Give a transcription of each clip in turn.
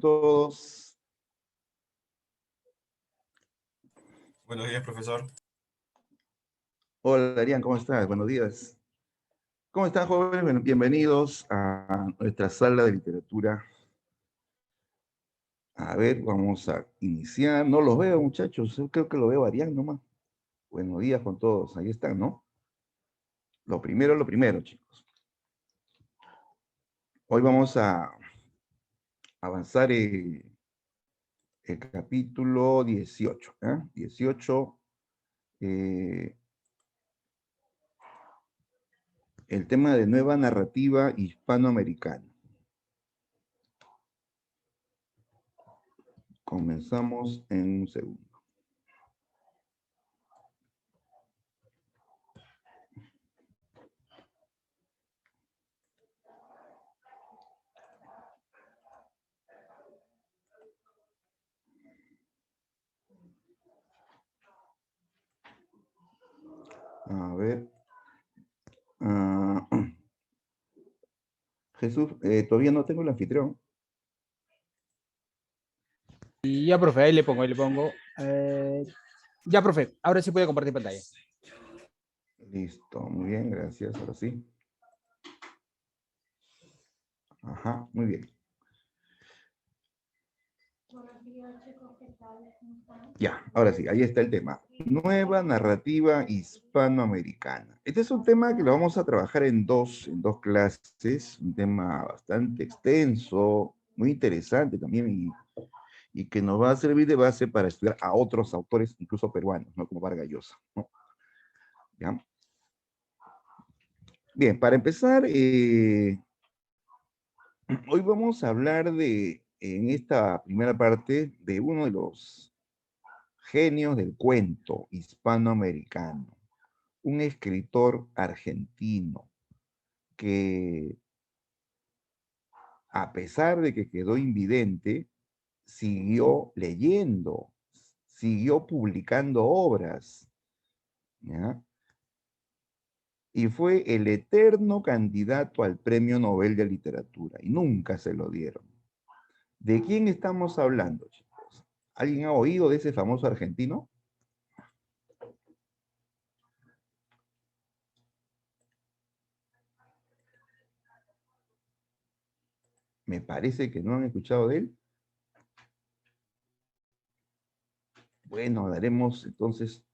todos. Buenos días, profesor. Hola, Arián, ¿cómo estás? Buenos días. ¿Cómo están, jóvenes? Bueno, bienvenidos a nuestra sala de literatura. A ver, vamos a iniciar. No los veo, muchachos. Yo creo que lo veo a Arián nomás. Buenos días con todos. Ahí están, ¿no? Lo primero, chicos. Hoy vamos a avanzar el capítulo 18. 18. El tema de nueva narrativa hispanoamericana. Comenzamos en un segundo. A ver. Jesús, todavía no tengo el anfitrión. Y ya, profe, ahí le pongo. Ya, profe, ahora sí puede compartir pantalla. Listo, muy bien, gracias, ahora sí. Ajá, muy bien. Ya, ahora sí, ahí está el tema. Nueva narrativa hispanoamericana. Este es un tema que lo vamos a trabajar en dos clases, un tema bastante extenso, muy interesante también y que nos va a servir de base para estudiar a otros autores, incluso peruanos, ¿no? Como Vargas Llosa, ¿no? ¿Ya? Bien, para empezar, hoy vamos a hablar en esta primera parte, de uno de los genios del cuento hispanoamericano, un escritor argentino que, a pesar de que quedó invidente, siguió leyendo, siguió publicando obras, ¿ya? Y fue el eterno candidato al Premio Nobel de Literatura, y nunca se lo dieron. ¿De quién estamos hablando, chicos? ¿Alguien ha oído de ese famoso argentino? Me parece que no han escuchado de él. Bueno, daremos entonces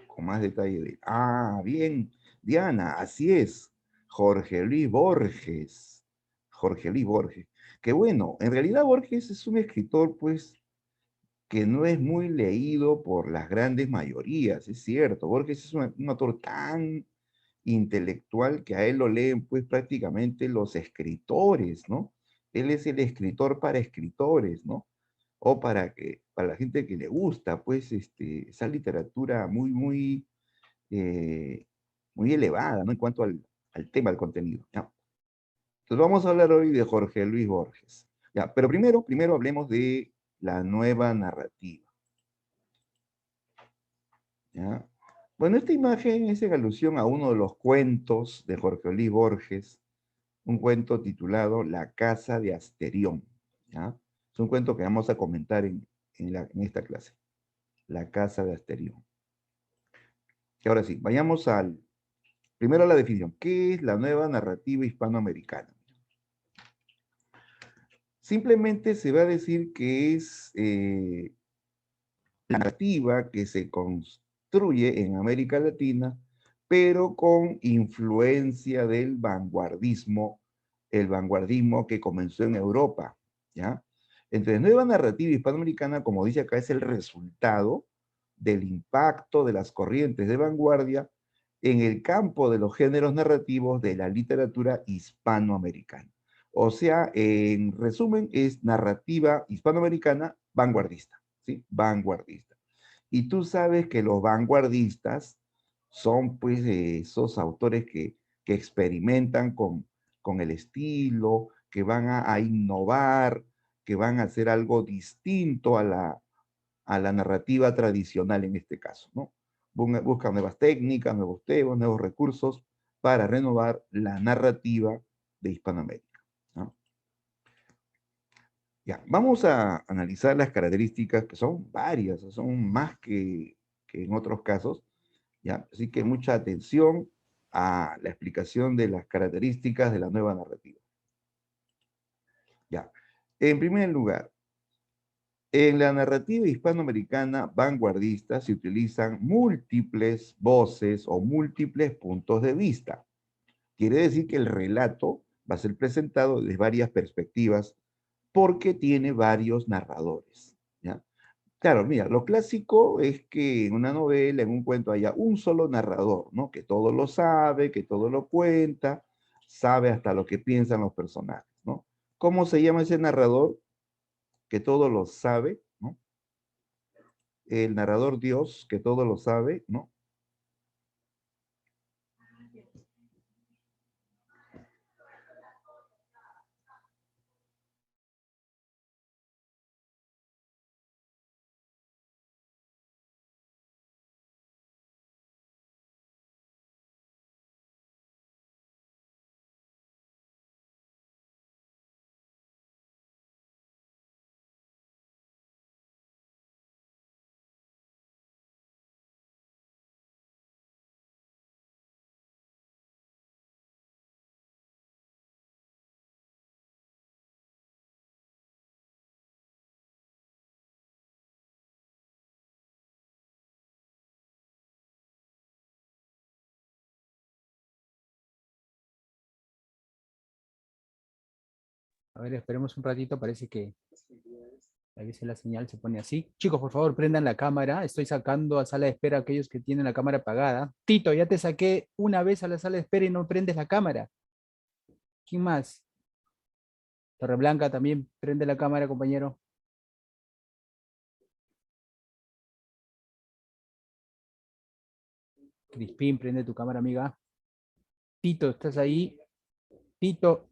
con más detalle de él. Ah, bien, Diana, así es. Jorge Luis Borges. Jorge Luis Borges. Que bueno, en realidad Borges es un escritor, pues, que no es muy leído por las grandes mayorías, es cierto. Borges es un autor tan intelectual que a él lo leen, pues, prácticamente los escritores, ¿no? Él es el escritor para escritores, ¿no? O para la gente que le gusta, pues, esa literatura eh, muy elevada, ¿no? En cuanto al tema, al contenido, ¿ya? Entonces vamos a hablar hoy de Jorge Luis Borges, ¿ya? Pero primero hablemos de la nueva narrativa, ¿ya? Bueno, esta imagen es en alusión a uno de los cuentos de Jorge Luis Borges, un cuento titulado La casa de Asterión, ¿ya? Es un cuento que vamos a comentar en esta clase. La casa de Asterión. Y ahora sí, vayamos primero a la definición. ¿Qué es la nueva narrativa hispanoamericana? Simplemente se va a decir que es la narrativa que se construye en América Latina, pero con influencia del vanguardismo, el vanguardismo que comenzó en Europa, ¿ya? Entonces, nueva narrativa hispanoamericana, como dice acá, es el resultado del impacto de las corrientes de vanguardia en el campo de los géneros narrativos de la literatura hispanoamericana. O sea, en resumen, es narrativa hispanoamericana vanguardista, ¿sí? Vanguardista. Y tú sabes que los vanguardistas son, pues, esos autores que experimentan con el estilo, que van a innovar, que van a hacer algo distinto a la narrativa tradicional en este caso, ¿no? Buscan nuevas técnicas, nuevos temas, nuevos recursos para renovar la narrativa de Hispanoamérica, ¿no? Ya, vamos a analizar las características, que son varias, son más que en otros casos, ¿ya? Así que mucha atención a la explicación de las características de la nueva narrativa. Ya, en primer lugar, en la narrativa hispanoamericana vanguardista se utilizan múltiples voces o múltiples puntos de vista. Quiere decir que el relato va a ser presentado desde varias perspectivas porque tiene varios narradores, ¿ya? Claro, mira, lo clásico es que en una novela, en un cuento, haya un solo narrador, ¿no? Que todo lo sabe, que todo lo cuenta, sabe hasta lo que piensan los personajes, ¿no? ¿Cómo se llama ese narrador? Que todo lo sabe, ¿no? El narrador Dios, que todo lo sabe, ¿no? A ver, esperemos un ratito, parece que a veces la señal se pone así. Chicos, por favor, prendan la cámara. Estoy sacando a sala de espera a aquellos que tienen la cámara apagada. Tito, ya te saqué una vez a la sala de espera y no prendes la cámara. ¿Quién más? Torreblanca también prende la cámara, compañero. Crispín, prende tu cámara, amiga. Tito, ¿estás ahí? Tito.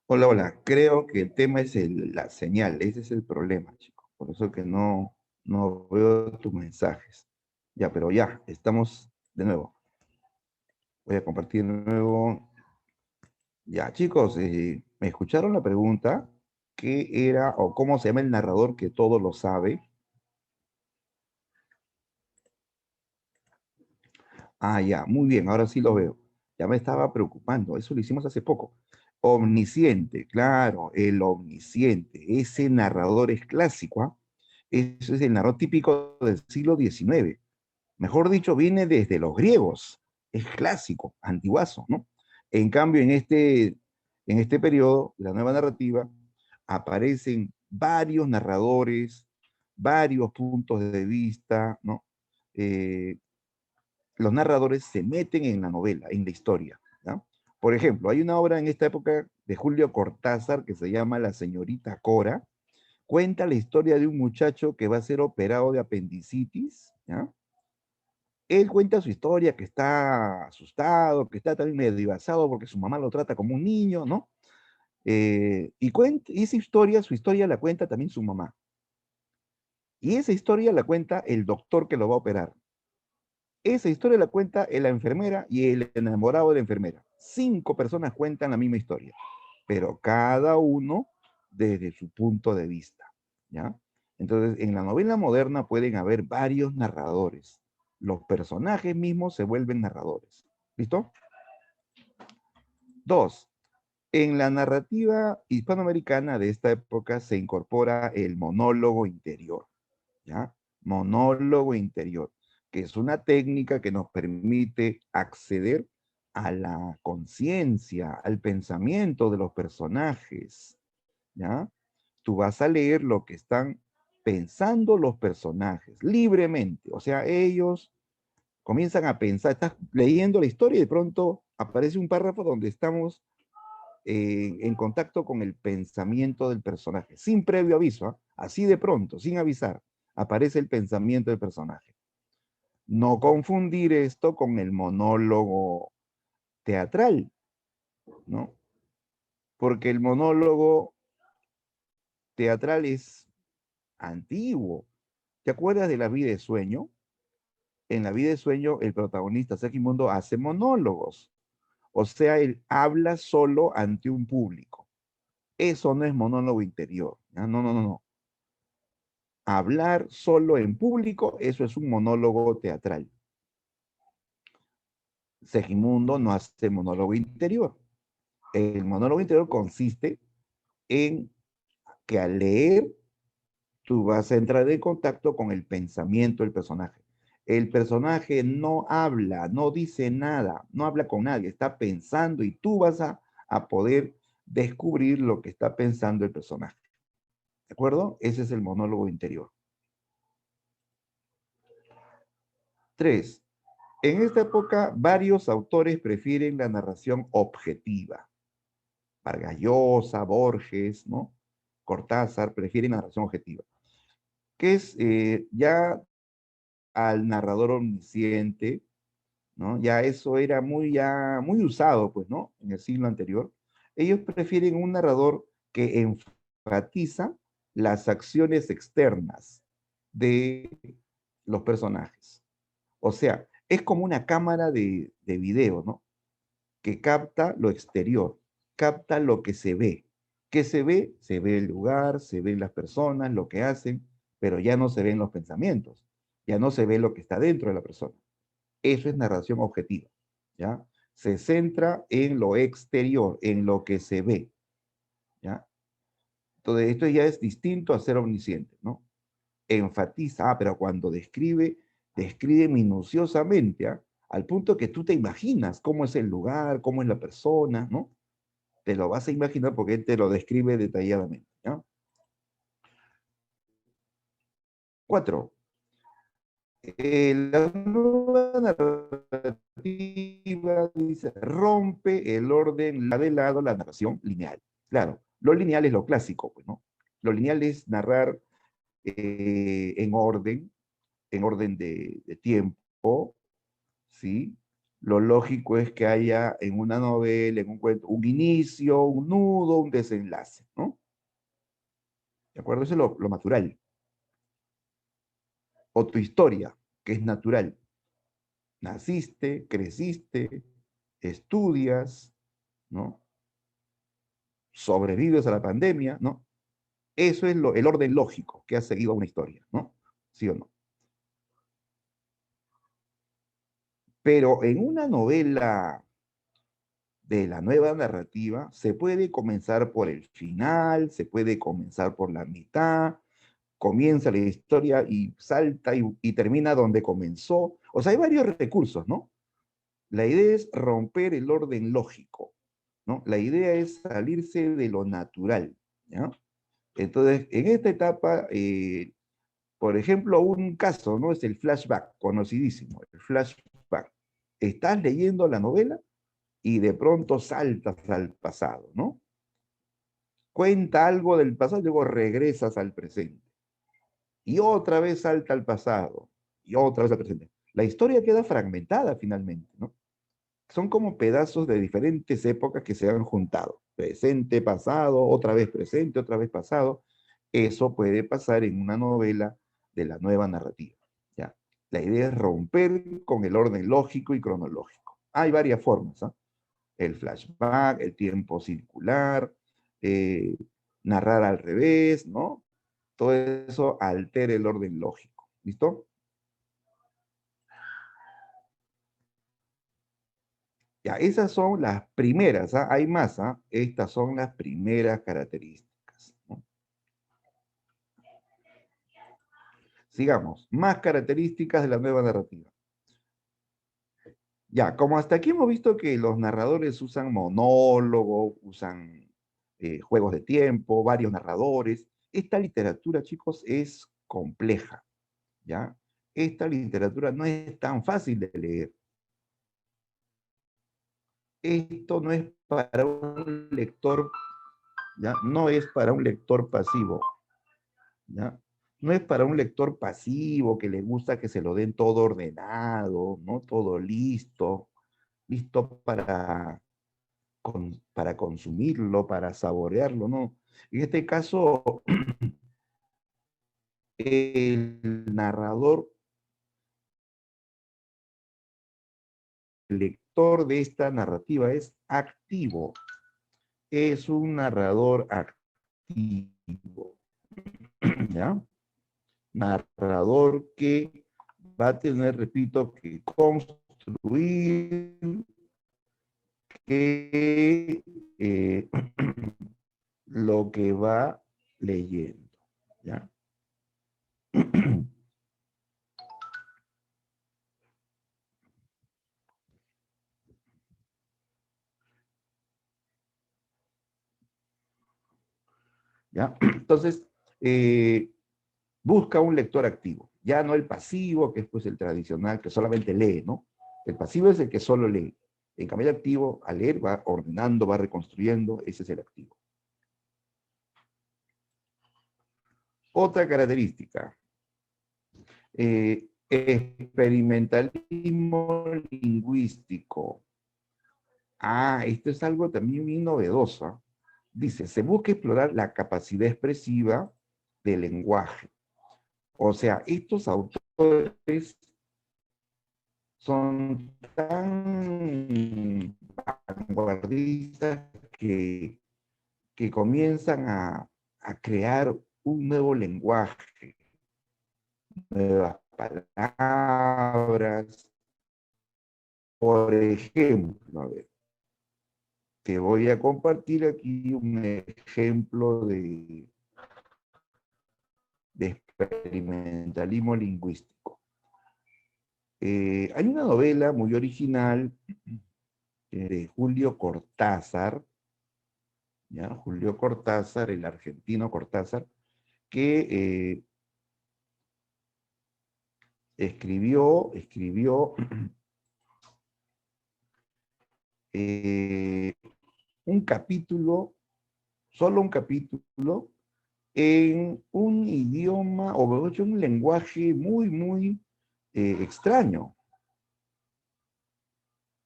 Hola, hola. Creo que el tema es la señal. Ese es el problema, chicos. Por eso que no veo tus mensajes. Ya, pero ya, estamos de nuevo. Voy a compartir de nuevo. Ya, chicos, ¿me escucharon la pregunta? ¿Qué era o cómo se llama el narrador que todo lo sabe? Ah, ya, muy bien, ahora sí lo veo. Ya me estaba preocupando, eso lo hicimos hace poco. Omnisciente, claro, el omnisciente, ese narrador es clásico, ¿ah? Ese es el narrador típico del siglo XIX. Mejor dicho, viene desde los griegos, es clásico, antiguazo, ¿no? En cambio, en este periodo, la nueva narrativa, aparecen varios narradores, varios puntos de vista, ¿no? Eh, los narradores se meten en la novela, en la historia, ¿no? Por ejemplo, hay una obra en esta época de Julio Cortázar que se llama La señorita Cora, cuenta la historia de un muchacho que va a ser operado de apendicitis, ¿ya? Él cuenta su historia, que está asustado, que está también medio divasado porque su mamá lo trata como un niño, ¿no? Y esa historia, su historia la cuenta también su mamá. Y esa historia la cuenta el doctor que lo va a operar. Esa historia la cuenta la enfermera y el enamorado de la enfermera. 5 personas cuentan la misma historia, pero cada uno desde su punto de vista, ¿ya? Entonces, en la novela moderna pueden haber varios narradores. Los personajes mismos se vuelven narradores. ¿Listo? 2. En la narrativa hispanoamericana de esta época se incorpora el monólogo interior, ¿ya? Monólogo interior, que es una técnica que nos permite acceder a la conciencia, al pensamiento de los personajes, ¿ya? Tú vas a leer lo que están pensando los personajes libremente, o sea, ellos comienzan a pensar, estás leyendo la historia y de pronto aparece un párrafo donde estamos en contacto con el pensamiento del personaje, sin previo aviso, ¿ah? Así de pronto, sin avisar, aparece el pensamiento del personaje. No confundir esto con el monólogo teatral, ¿no? Porque el monólogo teatral es antiguo. ¿Te acuerdas de La vida de sueño? en La vida de sueño, el protagonista Segismundo hace monólogos. O sea, él habla solo ante un público. Eso no es monólogo interior. ¿Ya? No, no, no, no. Hablar solo en público, eso es un monólogo teatral. Segismundo no hace monólogo interior. El monólogo interior consiste en que al leer tú vas a entrar en contacto con el pensamiento del personaje. El personaje no habla, no dice nada, no habla con nadie, está pensando y tú vas a poder descubrir lo que está pensando el personaje. ¿De acuerdo? Ese es el monólogo interior. 3. En esta época, varios autores prefieren la narración objetiva. Vargas Llosa, Borges, ¿no? Cortázar prefieren la narración objetiva, que es ya al narrador omnisciente, ¿no? Ya eso era ya muy usado, pues, ¿no? En el siglo anterior. Ellos prefieren un narrador que enfatiza las acciones externas de los personajes. O sea, es como una cámara de video, ¿no? Que capta lo exterior, capta lo que se ve. ¿Qué se ve? Se ve el lugar, se ven las personas, lo que hacen, pero ya no se ven los pensamientos, ya no se ve lo que está dentro de la persona. Eso es narración objetiva, ¿ya? Se centra en lo exterior, en lo que se ve, ¿ya? Entonces, esto ya es distinto a ser omnisciente, ¿no? Enfatiza, pero cuando describe, describe minuciosamente, ¿ah? Al punto que tú te imaginas cómo es el lugar, cómo es la persona, ¿no? Te lo vas a imaginar porque él te lo describe detalladamente, ¿ya? 4. La nueva narrativa dice, rompe el orden, la de lado la narración lineal. Claro, lo lineal es lo clásico, pues, ¿no? Lo lineal es narrar en orden de tiempo, ¿sí? Lo lógico es que haya en una novela, en un cuento, un inicio, un nudo, un desenlace, ¿no? ¿De acuerdo? Eso es lo natural. O tu historia, que es natural. Naciste, creciste, estudias, ¿no? Sobrevives a la pandemia, ¿no? Eso es el orden lógico que ha seguido una historia, ¿no? ¿Sí o no? Pero en una novela de la nueva narrativa se puede comenzar por el final, se puede comenzar por la mitad, comienza la historia y salta y termina donde comenzó. O sea, hay varios recursos, ¿no? La idea es romper el orden lógico, ¿no? La idea es salirse de lo natural, ¿ya? Entonces, en esta etapa, por ejemplo, un caso, ¿no? Es el flashback, conocidísimo, el flashback. Estás leyendo la novela y de pronto saltas al pasado, ¿no? Cuenta algo del pasado y luego regresas al presente. Y otra vez salta al pasado y otra vez al presente. La historia queda fragmentada finalmente, ¿no? Son como pedazos de diferentes épocas que se han juntado. Presente, pasado, otra vez presente, otra vez pasado. Eso puede pasar en una novela de la nueva narrativa, ¿ya? La idea es romper con el orden lógico y cronológico. Hay varias formas, ¿ah? El flashback, el tiempo circular, eh, narrar al revés, ¿no? Todo eso altera el orden lógico. ¿Listo? Ya, esas son las primeras, ¿ah? Hay más, ¿ah? Estas son las primeras características, ¿no? Sigamos, más características de la nueva narrativa. Ya, como hasta aquí hemos visto que los narradores usan monólogo, usan juegos de tiempo, varios narradores, esta literatura, chicos, es compleja, ¿ya? Esta literatura no es tan fácil de leer. Esto no es para un lector, ¿ya? No es para un lector pasivo, ¿ya? No es para un lector pasivo que le gusta que se lo den todo ordenado, ¿no? Todo listo, listo para consumirlo, para saborearlo, ¿no? En este caso, el narrador lector de esta narrativa es activo. Es un narrador activo. ¿Ya? Narrador que va a tener, repito, que construir, que lo que va leyendo. ¿Ya? ¿Ya? Entonces, busca un lector activo, ya no el pasivo, que es pues el tradicional, que solamente lee, ¿no? El pasivo es el que solo lee. En cambio, el activo, al leer, va ordenando, va reconstruyendo, ese es el activo. Otra característica, experimentalismo lingüístico. Esto es algo también muy novedoso. Dice, se busca explorar la capacidad expresiva del lenguaje. O sea, estos autores son tan vanguardistas que comienzan a crear un nuevo lenguaje, nuevas palabras. Por ejemplo, a ver, te voy a compartir aquí un ejemplo de experimentalismo lingüístico. Hay una novela muy original de Julio Cortázar, ¿ya? Julio Cortázar, el argentino Cortázar, que escribió un capítulo, solo un capítulo, en un idioma, o mejor dicho, un lenguaje muy extraño.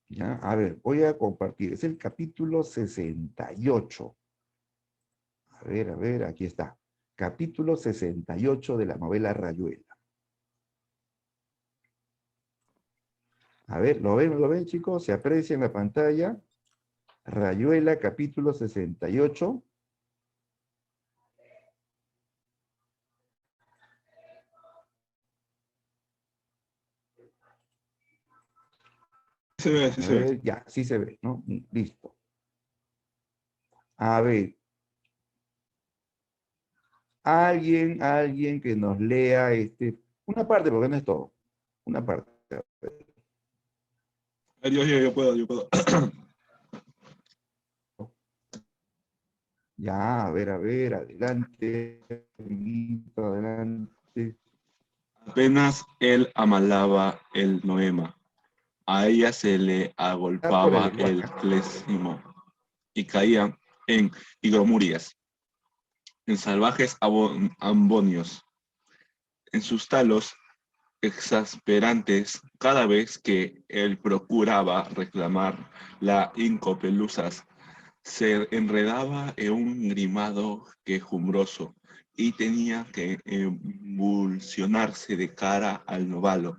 ¿Ya? A ver, voy a compartir. Es el capítulo 68. A ver, aquí está. Capítulo 68 de la novela Rayuela. A ver, ¿lo ven, chicos? ¿Se aprecia en la pantalla? Rayuela, capítulo 68. Se ve, sí A se ve. ver, ya, sí se ve, ¿no? Listo. A ver. Alguien que nos lea una parte, porque no es todo. Una parte. Yo puedo. Ya, a ver, adelante. Amiguito, adelante. Apenas él amalaba el noema, a ella se le Está por el agolpaba lenguaje. el clésimo y caía en higromurias, en salvajes ambonios, en sus talos exasperantes cada vez que él procuraba reclamar la incopelusas, se enredaba en un grimado quejumbroso y tenía que emulsionarse de cara al novalo,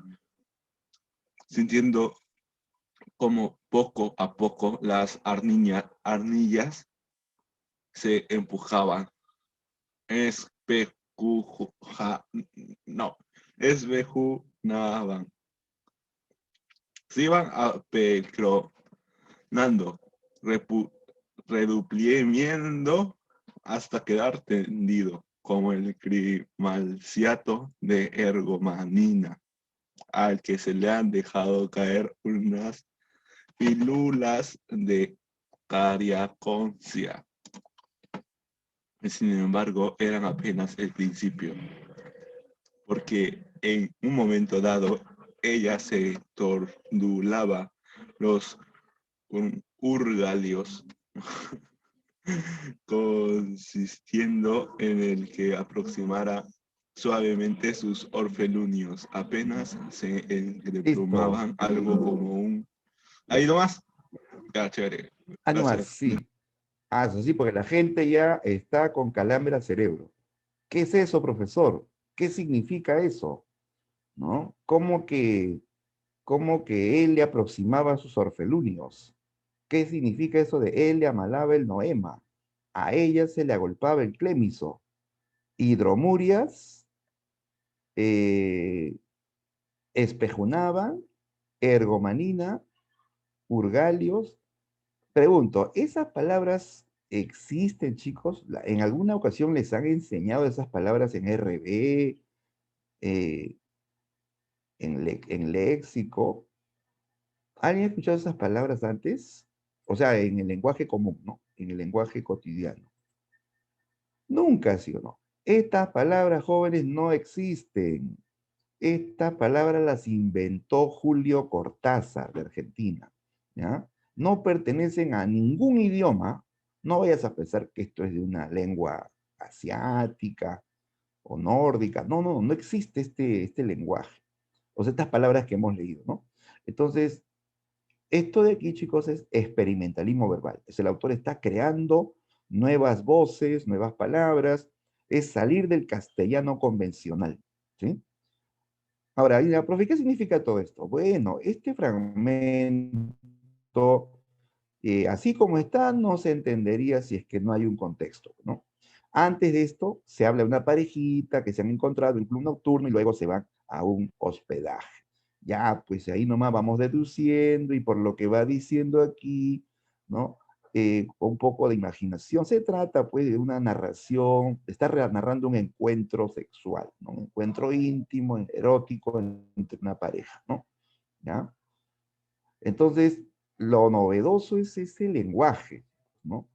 sintiendo como poco a poco las arnillas se empujaban, espejunaban, se iban apecronando, redupliendo hasta quedar tendido, como el crimalciato de ergomanina, al que se le han dejado caer unas pílulas de cariaconcia. Sin embargo, eran apenas el principio, porque en un momento dado ella se tordulaba los urgalios, consistiendo en el que aproximara suavemente sus orfelunios, apenas se Listo. desplumaban algo como un... Ahí nomás. Ya, chévere. Nomás, Gracias. sí. Eso sí, porque la gente ya está con calambre al cerebro. ¿Qué es eso, profesor? ¿Qué significa eso? ¿No? ¿Cómo que como que él le aproximaba sus orfelunios. ¿Qué significa eso de él le amalaba el noema? A ella se le agolpaba el clémiso. Hidromurias, eh, espejunaban, ergomanina, urgalios. Pregunto, ¿esas palabras existen, chicos? ¿En alguna ocasión les han enseñado esas palabras en RB, eh, en léxico? ¿Alguien ha escuchado esas palabras antes? O sea, en el lenguaje común, ¿no? En el lenguaje cotidiano. Nunca, ¿sí o no? Estas palabras, jóvenes, no existen. Estas palabras las inventó Julio Cortázar de Argentina, ¿ya? No pertenecen a ningún idioma. No vayas a pensar que esto es de una lengua asiática o nórdica. No, no, no existe este lenguaje. O sea, estas palabras que hemos leído, ¿no? Entonces, esto de aquí, chicos, es experimentalismo verbal. Es el autor está creando nuevas voces, nuevas palabras. Es salir del castellano convencional, ¿sí? Ahora, y la profe, ¿qué significa todo esto? Bueno, este fragmento, así como está, no se entendería si es que no hay un contexto, ¿no? Antes de esto, se habla de una parejita que se han encontrado en un club nocturno y luego se van a un hospedaje. Ya, pues ahí nomás vamos deduciendo y por lo que va diciendo aquí, ¿no? Un poco de imaginación. Se trata, pues, de una narración, está narrando un encuentro sexual, ¿no? Un encuentro íntimo, erótico entre una pareja, ¿no? ¿Ya? Entonces, lo novedoso es ese lenguaje, ¿no?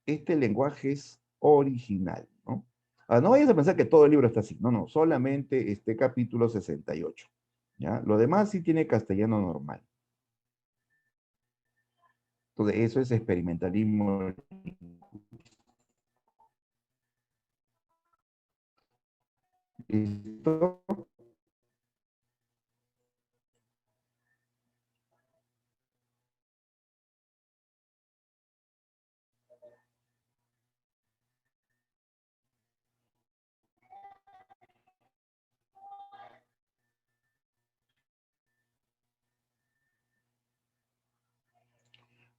Este lenguaje es original, ¿no? Ahora, no vayas a pensar que todo el libro está así, no, no, solamente este capítulo 68, ¿ya? Lo demás sí tiene castellano normal. Entonces, eso es experimentalismo. ¿Listo?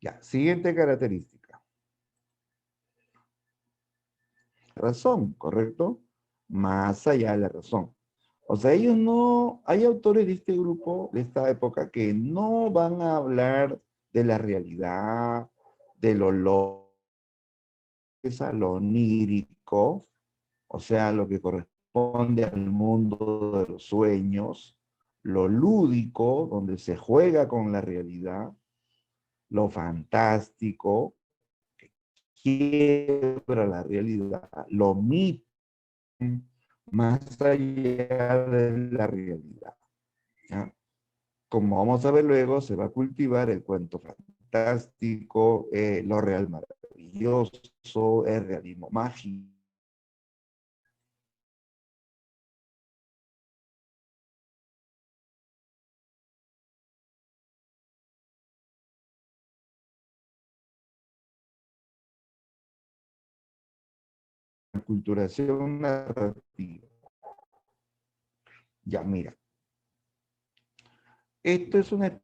Ya, siguiente característica. Razón, ¿correcto? Más allá de la razón. O sea, ellos no, hay autores de este grupo, de esta época, que no van a hablar de la realidad, de lo onírico, o sea, lo que corresponde al mundo de los sueños, lo lúdico, donde se juega con la realidad, lo fantástico, quiebra la realidad, lo mítico, más allá de la realidad, ¿ya? Como vamos a ver luego, se va a cultivar el cuento fantástico, lo real maravilloso, el realismo mágico. Culturación narrativa. Ya, mira. Esto es una...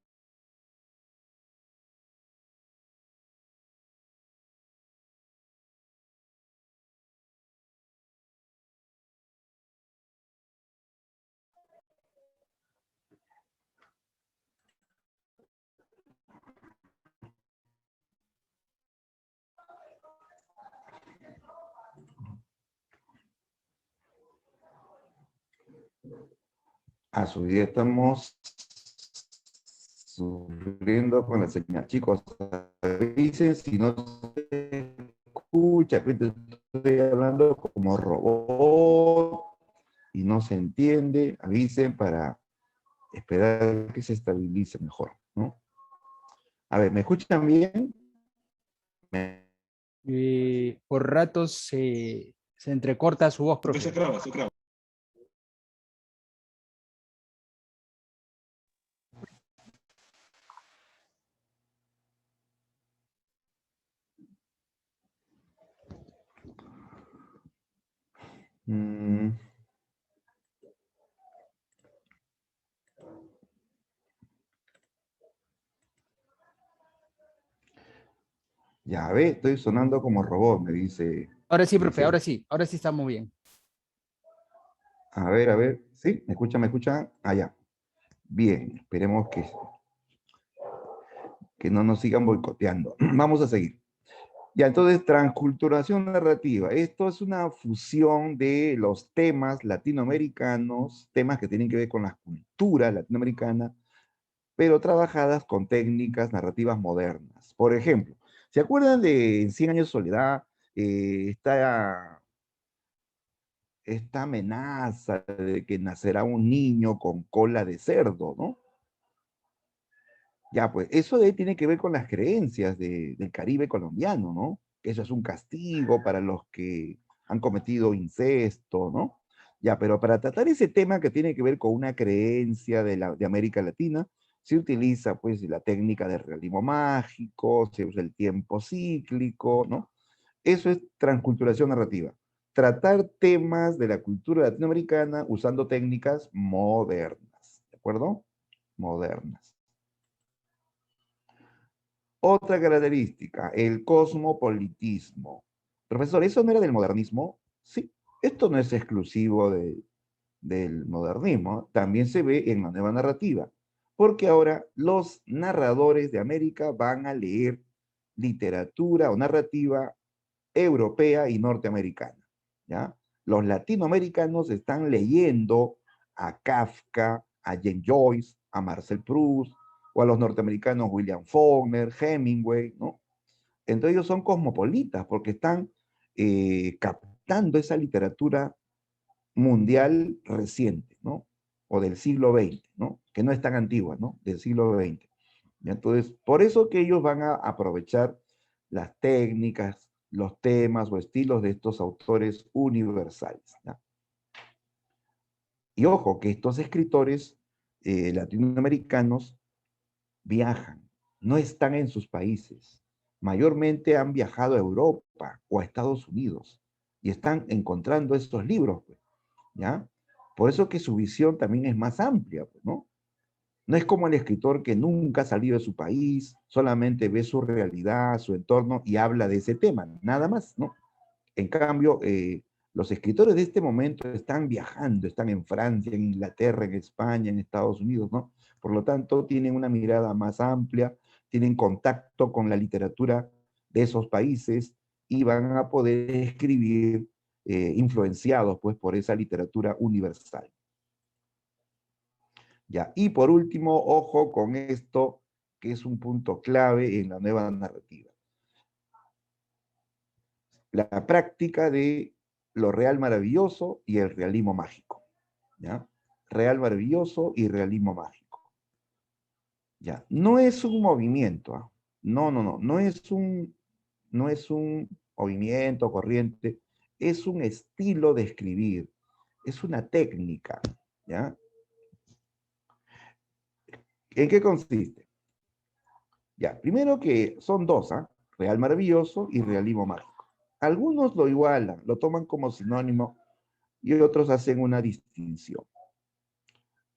A su día estamos sufriendo con la señal. Chicos, dicen si no se escucha, que estoy hablando como robot y no se entiende, avisen para esperar que se estabilice mejor, ¿no? A ver, ¿me escuchan bien? Por ratos se entrecorta su voz, Se profe. graba, se graba. Mm, Ya ve, estoy sonando como robot, me dice. Ahora sí, profe, Dice, ahora sí estamos bien. a ver, ¿sí? ¿Me escuchan? ¿Me escuchan? Allá. Bien, esperemos que no nos sigan boicoteando. Vamos a seguir. Ya, entonces, transculturación narrativa. Esto es una fusión de los temas latinoamericanos, temas que tienen que ver con la cultura latinoamericana, pero trabajadas con técnicas narrativas modernas. Por ejemplo, ¿se acuerdan de Cien años de soledad? Esta amenaza de que nacerá un niño con cola de cerdo, ¿no? Ya, pues eso tiene que ver con las creencias del Caribe colombiano, ¿no? Que eso es un castigo para los que han cometido incesto, ¿no? Ya, pero para tratar ese tema que tiene que ver con una creencia de América Latina, se utiliza pues la técnica del realismo mágico, se usa el tiempo cíclico, ¿no? Eso es transculturación narrativa. Tratar temas de la cultura latinoamericana usando técnicas modernas, ¿de acuerdo? Modernas. Otra característica, el cosmopolitismo. Profesor, ¿eso no era del modernismo? Sí, esto no es exclusivo del modernismo, también se ve en la nueva narrativa, porque ahora los narradores de América van a leer literatura o narrativa europea y norteamericana, ¿ya? Los latinoamericanos están leyendo a Kafka, a James Joyce, a Marcel Proust, o a los norteamericanos William Faulkner, Hemingway, ¿no? Entonces ellos son cosmopolitas porque están captando esa literatura mundial reciente, ¿no? O del siglo XX, ¿no? Que no es tan antigua, ¿no? Del siglo XX. Entonces, por eso que ellos van a aprovechar las técnicas, los temas o estilos de estos autores universales, ¿no? Y ojo, que estos escritores latinoamericanos viajan, no están en sus países. Mayormente han viajado a Europa o a Estados Unidos y están encontrando estos libros, pues, ¿ya? Por eso que su visión también es más amplia, pues, ¿no? No es como el escritor que nunca ha salido de su país, solamente ve su realidad, su entorno y habla de ese tema, nada más, ¿no? En cambio, los escritores de este momento están viajando, están en Francia, en Inglaterra, en España, en Estados Unidos, ¿no? Por lo tanto, tienen una mirada más amplia, tienen contacto con la literatura de esos países y van a poder escribir influenciados pues, por esa literatura universal. Ya. Y por último, ojo con esto, que es un punto clave en la nueva narrativa. La práctica de lo real maravilloso y el realismo mágico. ¿Ya? Real maravilloso y realismo mágico. ¿Ya? No es un movimiento. ¿Ah? No, no, no. No es un movimiento corriente. Es un estilo de escribir. Es una técnica. ¿Ya? ¿En qué consiste? Ya, primero que son dos, ¿ah? Real maravilloso y realismo mágico. Algunos lo igualan, lo toman como sinónimo y otros hacen una distinción.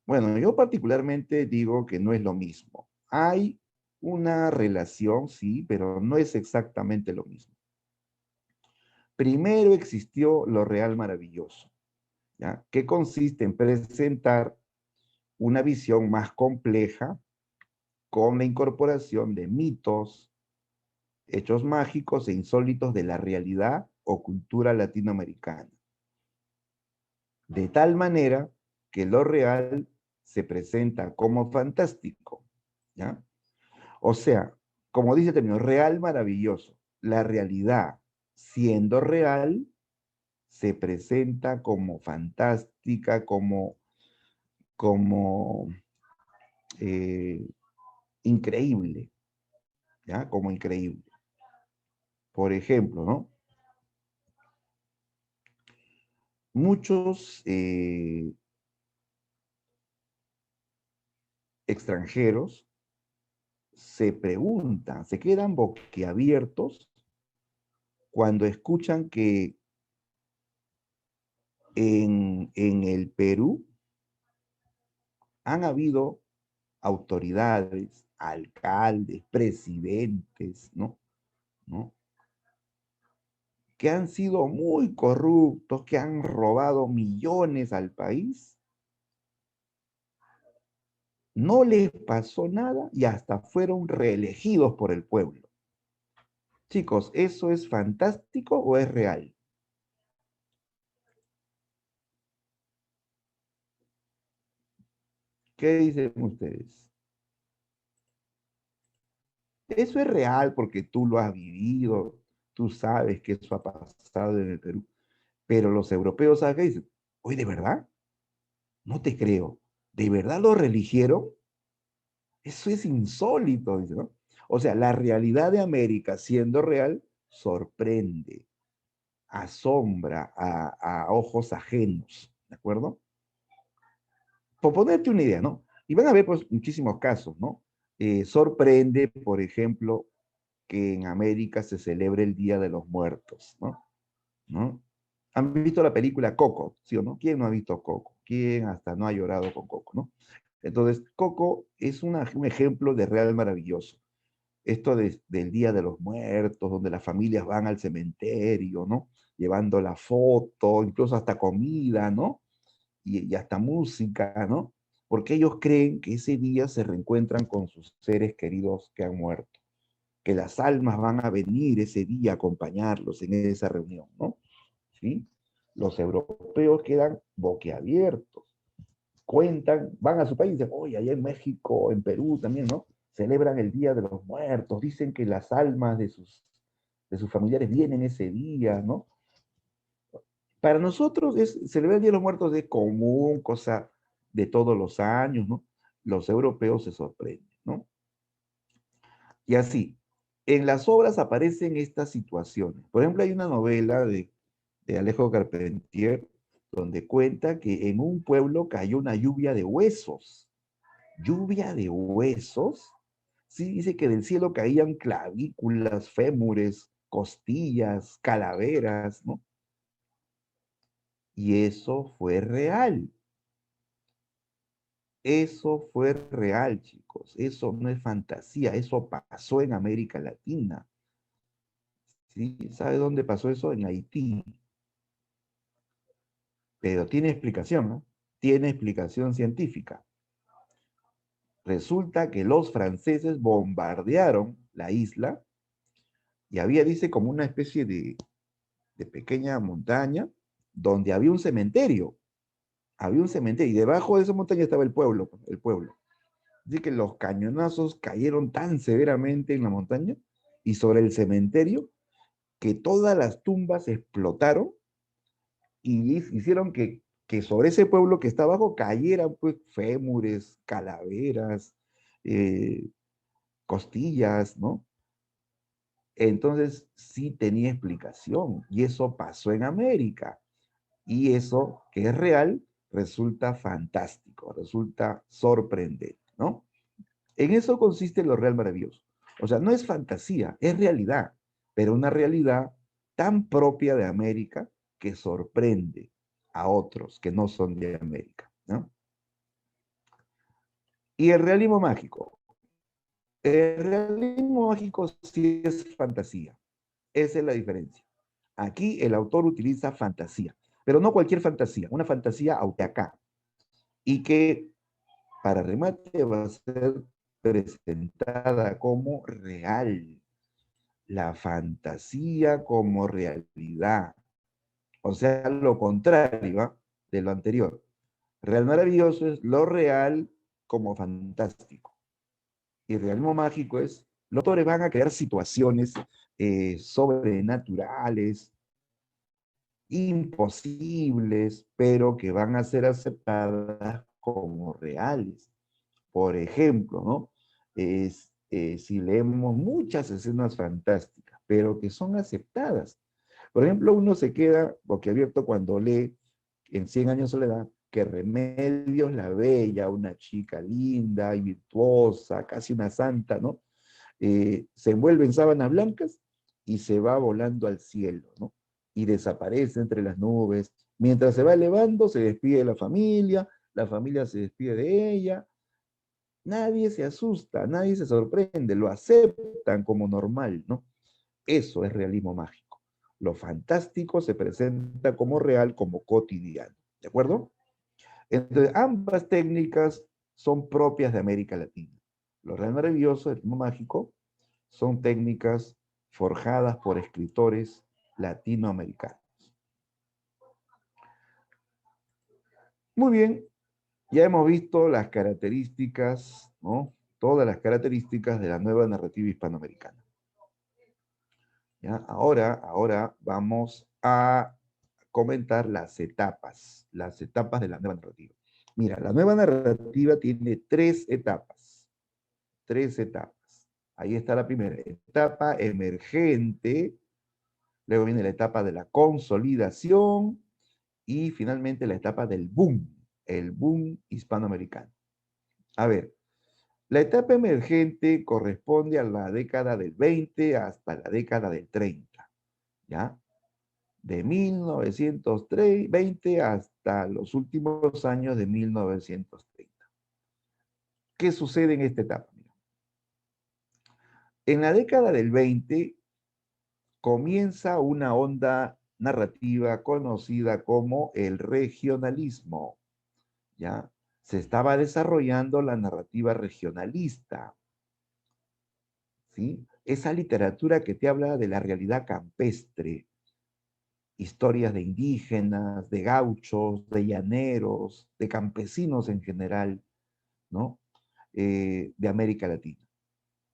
Bueno, yo particularmente digo que no es lo mismo. Hay una relación, sí, pero no es exactamente lo mismo. Primero existió lo real maravilloso, ¿ya? Que consiste en presentar una visión más compleja con la incorporación de mitos, hechos mágicos e insólitos de la realidad o cultura latinoamericana. De tal manera que lo real se presenta como fantástico, ¿ya? O sea, como dice el término, real maravilloso. La realidad, siendo real, se presenta como fantástica, como eh, increíble, ¿ya? Como increíble. Por ejemplo, ¿no? Muchos extranjeros se preguntan, se quedan boquiabiertos cuando escuchan que en el Perú han habido autoridades, alcaldes, presidentes, ¿no? ¿no? Que han sido muy corruptos, que han robado millones al país, no les pasó nada y hasta fueron reelegidos por el pueblo. Chicos, ¿eso es fantástico o es real? ¿Qué dicen ustedes? Eso es real porque tú lo has vivido, tú sabes que eso ha pasado en el Perú, pero los europeos, ¿sabes qué dicen? Oye, ¿de verdad? No te creo. ¿De verdad lo reeligieron? Eso es insólito, dice, ¿no? O sea, la realidad de América siendo real sorprende, asombra a ojos ajenos, ¿de acuerdo? Por ponerte una idea, ¿no? Y van a ver pues muchísimos casos, ¿no? Sorprende, por ejemplo, que en América se celebre el Día de los Muertos, ¿no? ¿No? ¿Han visto la película Coco, sí o no? ¿Quién no ha visto Coco? ¿Quién hasta no ha llorado con Coco, no? Entonces, Coco es un ejemplo de real maravilloso. Esto del Día de los Muertos, donde las familias van al cementerio, ¿no? Llevando la foto, incluso hasta comida, ¿no? Y hasta música, ¿no? Porque ellos creen que ese día se reencuentran con sus seres queridos que han muerto, que las almas van a venir ese día a acompañarlos en esa reunión, ¿no? ¿Sí? Los europeos quedan boquiabiertos, cuentan, van a su país y dicen, oye, allá en México, en Perú también, ¿no? Celebran el Día de los Muertos, dicen que las almas de sus familiares vienen ese día, ¿no? Para nosotros celebrar el Día de los Muertos es común, cosa de todos los años, ¿no? Los europeos se sorprenden, ¿no? Y así, en las obras aparecen estas situaciones. Por ejemplo, hay una novela de Alejo Carpentier donde cuenta que en un pueblo cayó una lluvia de huesos. ¿Lluvia de huesos? Sí, dice que del cielo caían clavículas, fémures, costillas, calaveras, ¿no? Y eso fue real. Eso fue real, chicos. Eso no es fantasía. Eso pasó en América Latina. ¿Sí? ¿Sabe dónde pasó eso? En Haití. Pero tiene explicación, ¿no? Tiene explicación científica. Resulta que los franceses bombardearon la isla y había, dice, como una especie de pequeña montaña donde había un cementerio. Había un cementerio y debajo de esa montaña estaba el pueblo, pues, el pueblo. Así que los cañonazos cayeron tan severamente en la montaña y sobre el cementerio que todas las tumbas explotaron y hicieron que sobre ese pueblo que está abajo cayeran pues fémures, calaveras, eh, costillas, ¿no? Entonces sí tenía explicación y eso pasó en América y eso que es real resulta fantástico, resulta sorprendente, ¿no? En eso consiste lo real maravilloso. O sea, no es fantasía, es realidad, pero una realidad tan propia de América que sorprende a otros que no son de América, ¿no? Y el realismo mágico. El realismo mágico sí es fantasía. Esa es la diferencia. Aquí el autor utiliza fantasía, pero no cualquier fantasía, una fantasía acá. Y que para remate va a ser presentada como real. La fantasía como realidad. O sea, lo contrario, ¿ah?, de lo anterior. Real maravilloso es lo real como fantástico. Y realismo mágico es, los autores van a crear situaciones sobrenaturales, imposibles, pero que van a ser aceptadas como reales. Por ejemplo, ¿no? Si leemos muchas escenas fantásticas, pero que son aceptadas. Por ejemplo, uno se queda boquiabierto cuando lee en 100 años de soledad que Remedios la Bella, una chica linda y virtuosa, casi una santa, ¿no? Se envuelve en sábanas blancas y se va volando al cielo, ¿no? Y desaparece entre las nubes. Mientras se va elevando, se despide de la familia se despide de ella, nadie se asusta, nadie se sorprende, lo aceptan como normal, ¿no? Eso es realismo mágico. Lo fantástico se presenta como real, como cotidiano. ¿De acuerdo? Entonces, ambas técnicas son propias de América Latina. Lo real maravilloso, el realismo mágico, son técnicas forjadas por escritores latinoamericanos. Muy bien, ya hemos visto las características, ¿no? Todas las características de la nueva narrativa hispanoamericana. ¿Ya? Ahora vamos a comentar las etapas de la nueva narrativa. Mira, la nueva narrativa tiene tres etapas. Ahí está la primera etapa emergente, luego viene la etapa de la consolidación y finalmente la etapa del boom, el boom hispanoamericano. A ver, la etapa emergente corresponde a la década del 20 hasta la década del 30, ¿ya? De 1920 hasta los últimos años de 1930. ¿Qué sucede en esta etapa? En la década del 20 comienza una onda narrativa conocida como el regionalismo, ¿ya? Se estaba desarrollando la narrativa regionalista, ¿sí? Esa literatura que te habla de la realidad campestre, historias de indígenas, de gauchos, de llaneros, de campesinos en general, ¿no? De América Latina,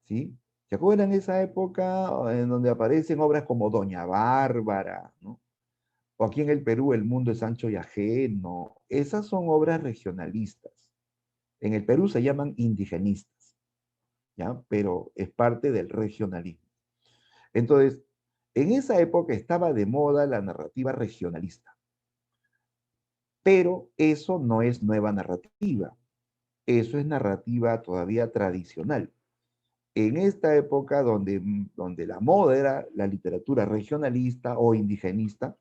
¿sí? ¿Se acuerdan esa época en donde aparecen obras como Doña Bárbara, ¿no? O aquí en el Perú, El mundo es ancho y ajeno. Esas son obras regionalistas. En el Perú se llaman indigenistas, ¿ya? Pero es parte del regionalismo. Entonces, en esa época estaba de moda la narrativa regionalista. Pero eso no es nueva narrativa. Eso es narrativa todavía tradicional. En esta época donde la moda era la literatura regionalista o indigenista,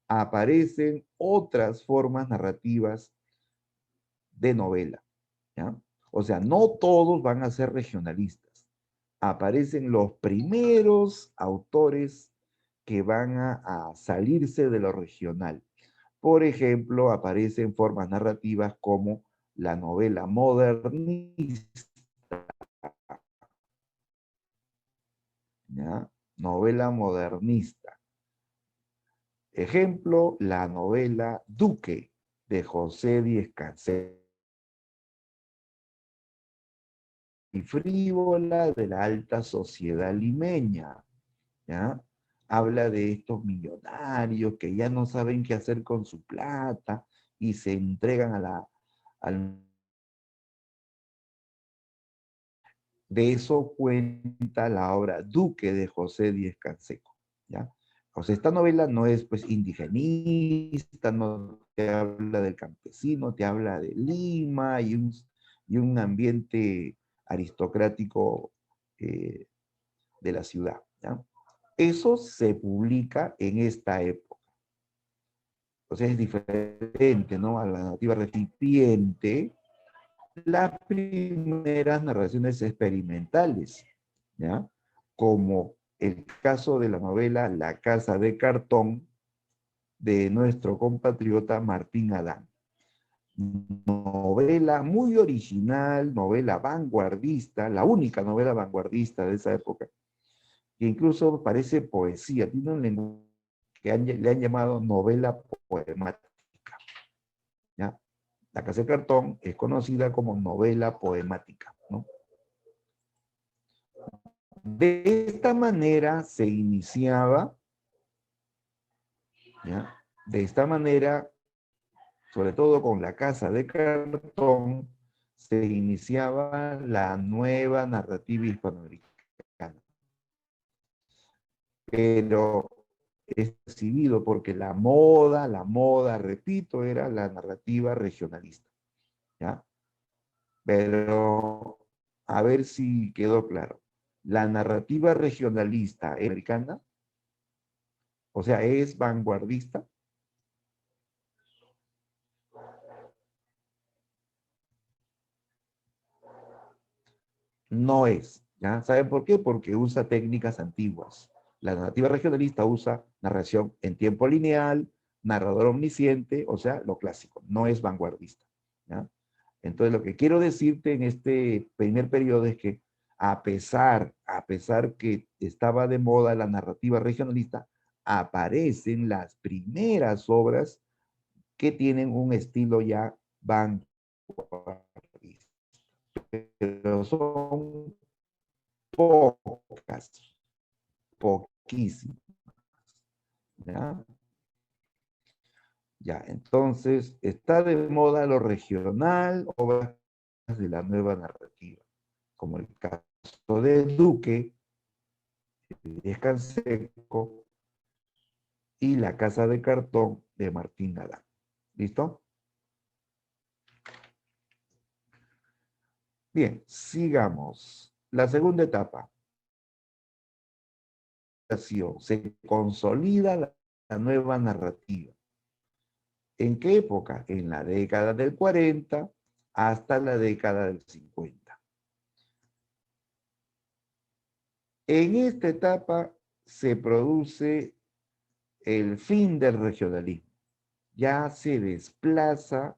aparecen otras formas narrativas de novela, ¿ya? O sea, no todos van a ser regionalistas. Aparecen los primeros autores que van a salirse de lo regional. Por ejemplo, aparecen formas narrativas como la novela modernista, ¿ya? Novela modernista. Ejemplo, la novela Duque de José Díez Canseco. Y frívola de la alta sociedad limeña, ¿ya? Habla de estos millonarios que ya no saben qué hacer con su plata y se entregan al... De eso cuenta la obra Duque de José Díez Canseco, ¿ya? O sea, esta novela no es pues indigenista, no te habla del campesino, te habla de Lima y un ambiente aristocrático de la ciudad, ¿ya? Eso se publica en esta época. O sea, es diferente, ¿no? A la narrativa recipiente, las primeras narraciones experimentales, ¿ya? Como el caso de la novela La Casa de Cartón de nuestro compatriota Martín Adán. Novela muy original, novela vanguardista, la única novela vanguardista de esa época, que incluso parece poesía, tiene un lenguaje que le han llamado novela poemática, ¿ya? La Casa de Cartón es conocida como novela poemática, ¿no? De esta manera se iniciaba, ¿ya? De esta manera, sobre todo con La Casa de Cartón, se iniciaba la nueva narrativa hispanoamericana. Pero es recibido porque la moda, repito, era la narrativa regionalista, ¿ya? Pero a ver si quedó claro. La narrativa regionalista americana, o sea, es vanguardista. No es, ¿ya? ¿Saben por qué? Porque usa técnicas antiguas. La narrativa regionalista usa narración en tiempo lineal, narrador omnisciente, o sea, lo clásico, no es vanguardista. ¿Ya? Entonces, lo que quiero decirte en este primer periodo es que a pesar que estaba de moda la narrativa regionalista, aparecen las primeras obras que tienen un estilo ya vanguardista. Pero son pocas, poquísimas. ¿Ya? Ya, entonces está de moda lo regional, obras de la nueva narrativa, como el caso de Duque, de Canseco y La Casa de Cartón de Martín Galán. ¿Listo? Bien, sigamos. La segunda etapa. Se consolida la nueva narrativa. ¿En qué época? En la década del 40 hasta la década del 50. En esta etapa se produce el fin del regionalismo. Ya se desplaza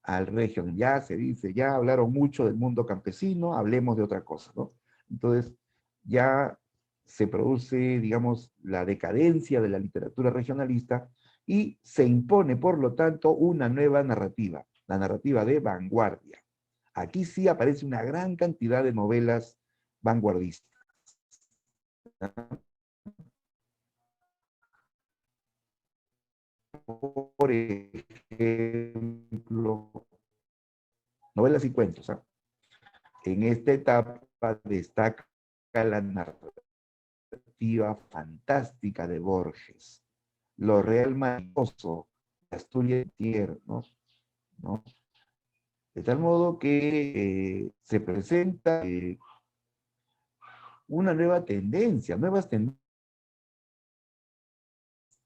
al regional, ya se dice, ya hablaron mucho del mundo campesino, hablemos de otra cosa, ¿no? Entonces, ya se produce, digamos, la decadencia de la literatura regionalista y se impone, por lo tanto, una nueva narrativa, la narrativa de vanguardia. Aquí sí aparece una gran cantidad de novelas vanguardistas. Por ejemplo, novelas y cuentos. ¿Ah? En esta etapa destaca la narrativa fantástica de Borges, lo real maravilloso, Asturias tiernos, ¿no? De tal modo que se presenta una nueva tendencia, nuevas tendencias.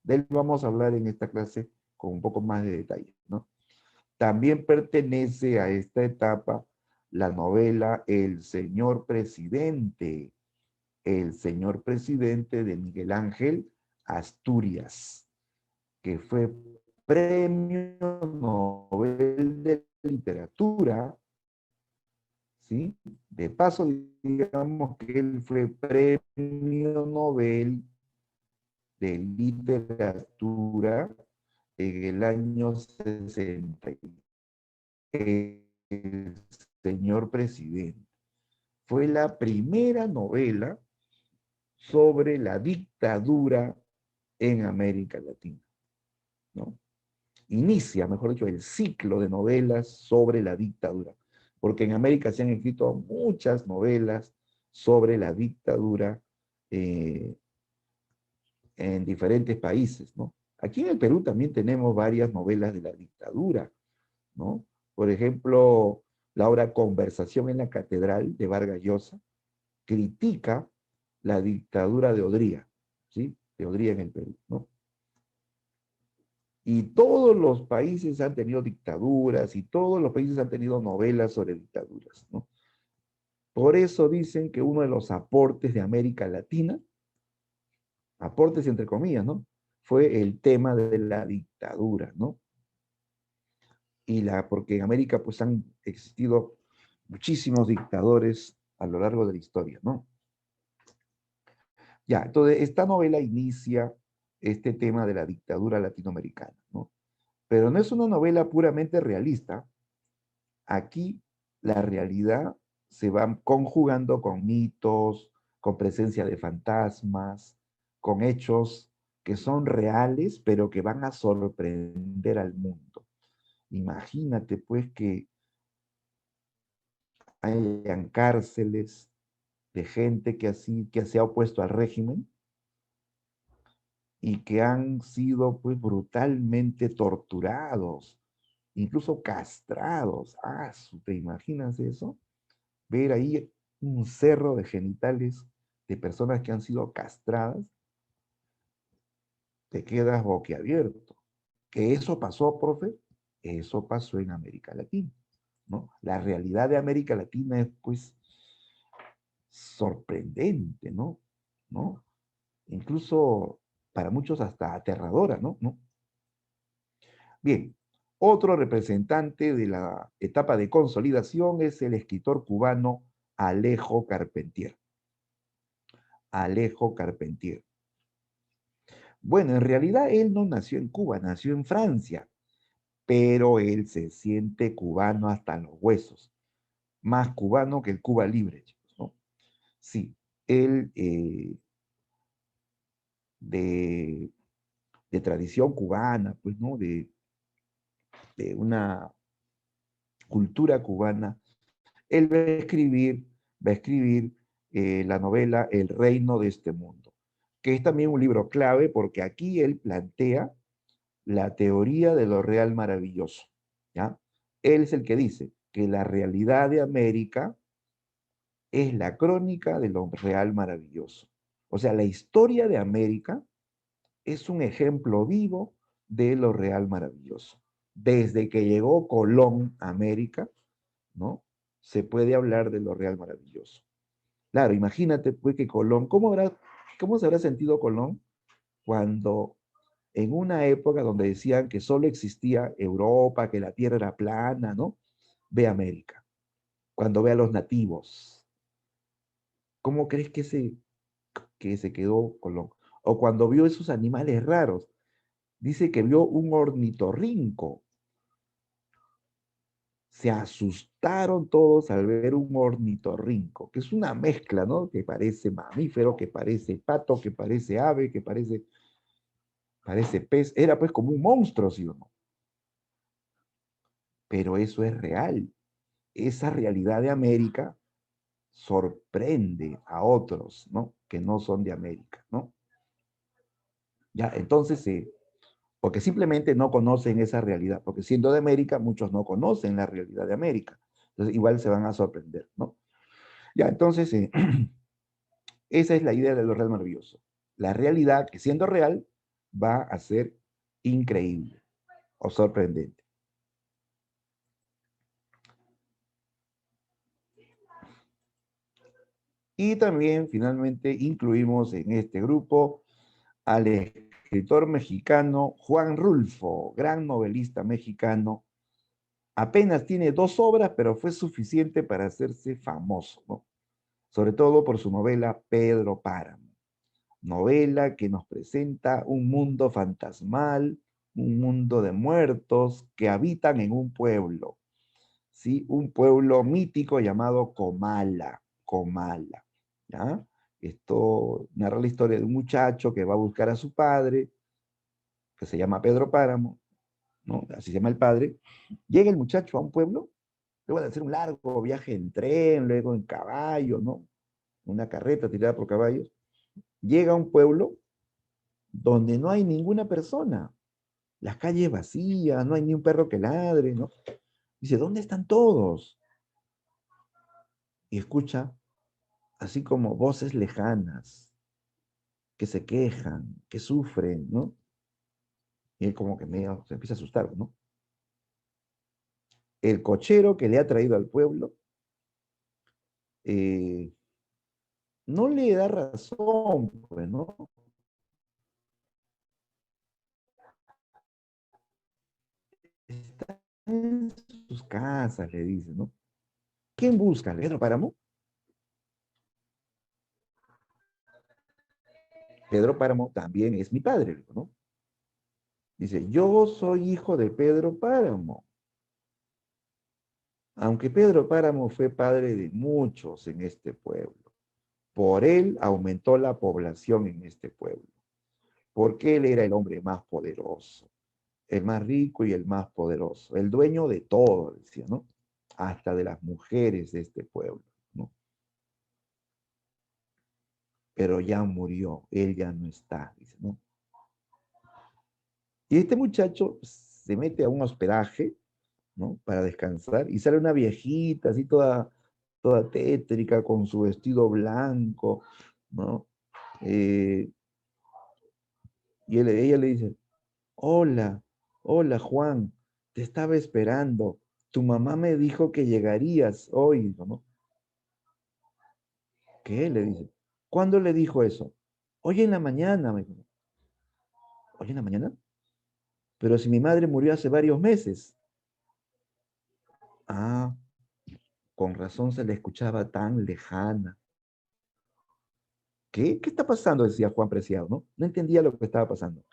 De él vamos a hablar en esta clase con un poco más de detalle, ¿no? También pertenece a esta etapa la novela El Señor Presidente de Miguel Ángel Asturias, que fue premio Nobel de Literatura, ¿sí? De paso, digamos que él fue premio Nobel de Literatura en el año 60. El Señor Presidente. Fue la primera novela sobre la dictadura en América Latina, ¿no? Inicia, mejor dicho, el ciclo de novelas sobre la dictadura, porque en América se han escrito muchas novelas sobre la dictadura en diferentes países, ¿no? Aquí en el Perú también tenemos varias novelas de la dictadura, ¿no? Por ejemplo, la obra Conversación en la Catedral de Vargas Llosa critica la dictadura de Odría, ¿sí? De Odría en el Perú, ¿no? Y todos los países han tenido dictaduras y todos los países han tenido novelas sobre dictaduras, ¿no? Por eso dicen que uno de los aportes de América Latina, aportes entre comillas, ¿no? Fue el tema de la dictadura, ¿no? Porque en América pues han existido muchísimos dictadores a lo largo de la historia, ¿no? Ya, entonces esta novela inicia este tema de la dictadura latinoamericana, ¿no? Pero no es una novela puramente realista. Aquí la realidad se va conjugando con mitos, con presencia de fantasmas, con hechos que son reales, pero que van a sorprender al mundo. Imagínate pues que hayan cárceles de gente que se ha opuesto al régimen y que han sido pues brutalmente torturados, incluso castrados. Ah, ¿te imaginas eso? Ver ahí un cerro de genitales de personas que han sido castradas, te quedas boquiabierto. ¿Que eso pasó, profe? Eso pasó en América Latina, ¿no? La realidad de América Latina es pues sorprendente, ¿no? ¿No? incluso para muchos hasta aterradora, ¿no? ¿No? Bien, otro representante de la etapa de consolidación es el escritor cubano Alejo Carpentier. Alejo Carpentier. Bueno, en realidad él no nació en Cuba, nació en Francia, pero él se siente cubano hasta los huesos, más cubano que el Cuba libre, chicos, ¿no? Sí, él de, de tradición cubana, pues, ¿no? De una cultura cubana, él va a escribir la novela El reino de este mundo, que es también un libro clave porque aquí él plantea la teoría de lo real maravilloso, ¿ya? Él es el que dice que la realidad de América es la crónica de lo real maravilloso. O sea, la historia de América es un ejemplo vivo de lo real maravilloso. Desde que llegó Colón a América, ¿no? Se puede hablar de lo real maravilloso. Claro, imagínate pues que Colón, ¿cómo se habrá sentido Colón cuando en una época donde decían que solo existía Europa, que la Tierra era plana, ¿no? Ve América, cuando ve a los nativos, ¿cómo crees que se quedó Colón? O cuando vio esos animales raros, dice que vio un ornitorrinco. Se asustaron todos al ver un ornitorrinco, que es una mezcla, ¿no? Que parece mamífero, que parece pato, que parece ave, que parece pez. Era pues como un monstruo, ¿sí o no? Pero eso es real. Esa realidad de América sorprende a otros, ¿no? Que no son de América, ¿no? Ya, entonces, porque simplemente no conocen esa realidad, porque siendo de América, muchos no conocen la realidad de América. Entonces, igual se van a sorprender, ¿no? Ya, entonces, esa es la idea de lo real maravilloso. La realidad que siendo real va a ser increíble o sorprendente. Y también finalmente incluimos en este grupo al escritor mexicano Juan Rulfo, gran novelista mexicano. Apenas tiene 2 obras, pero fue suficiente para hacerse famoso, ¿no? Sobre todo por su novela Pedro Páramo. Novela que nos presenta un mundo fantasmal, un mundo de muertos que habitan en un pueblo, ¿sí? Un pueblo mítico llamado Comala, Comala, ¿ya? Esto narra la historia de un muchacho que va a buscar a su padre, que se llama Pedro Páramo, ¿no? Así se llama el padre. Llega el muchacho a un pueblo, luego de hacer un largo viaje en tren, luego en caballo, ¿no? Una carreta tirada por caballos, llega a un pueblo donde no hay ninguna persona, las calles vacías, no hay ni un perro que ladre, ¿no? Dice, ¿dónde están todos? Y escucha así como voces lejanas, que se quejan, que sufren, ¿no? Y él como que medio se empieza a asustar, ¿no? El cochero que le ha traído al pueblo eh, no le da razón, pues, ¿no? Está en sus casas, le dice, ¿no? ¿Quién busca? ¿Pedro Páramo? Pedro Páramo también es mi padre, ¿no? Dice, yo soy hijo de Pedro Páramo. Aunque Pedro Páramo fue padre de muchos en este pueblo. Por él aumentó la población en este pueblo. Porque él era el hombre más poderoso, el más rico y el más poderoso, el dueño de todo, decía, ¿no? Hasta de las mujeres de este pueblo, ¿no? Pero ya murió, él ya no está, dice, ¿no? Y este muchacho se mete a un hospedaje, ¿no? Para descansar, y sale una viejita, así toda tétrica, con su vestido blanco, ¿no? Eh, y ella le dice, hola, hola Juan, te estaba esperando. Tu mamá me dijo que llegarías hoy, ¿no? ¿Qué? Le dice. ¿Cuándo le dijo eso? Hoy en la mañana, me dijo. ¿Hoy en la mañana? Pero si mi madre murió hace varios meses. Ah, con razón se le escuchaba tan lejana. ¿Qué? ¿Qué está pasando? Decía Juan Preciado, ¿no? No entendía lo que estaba pasando.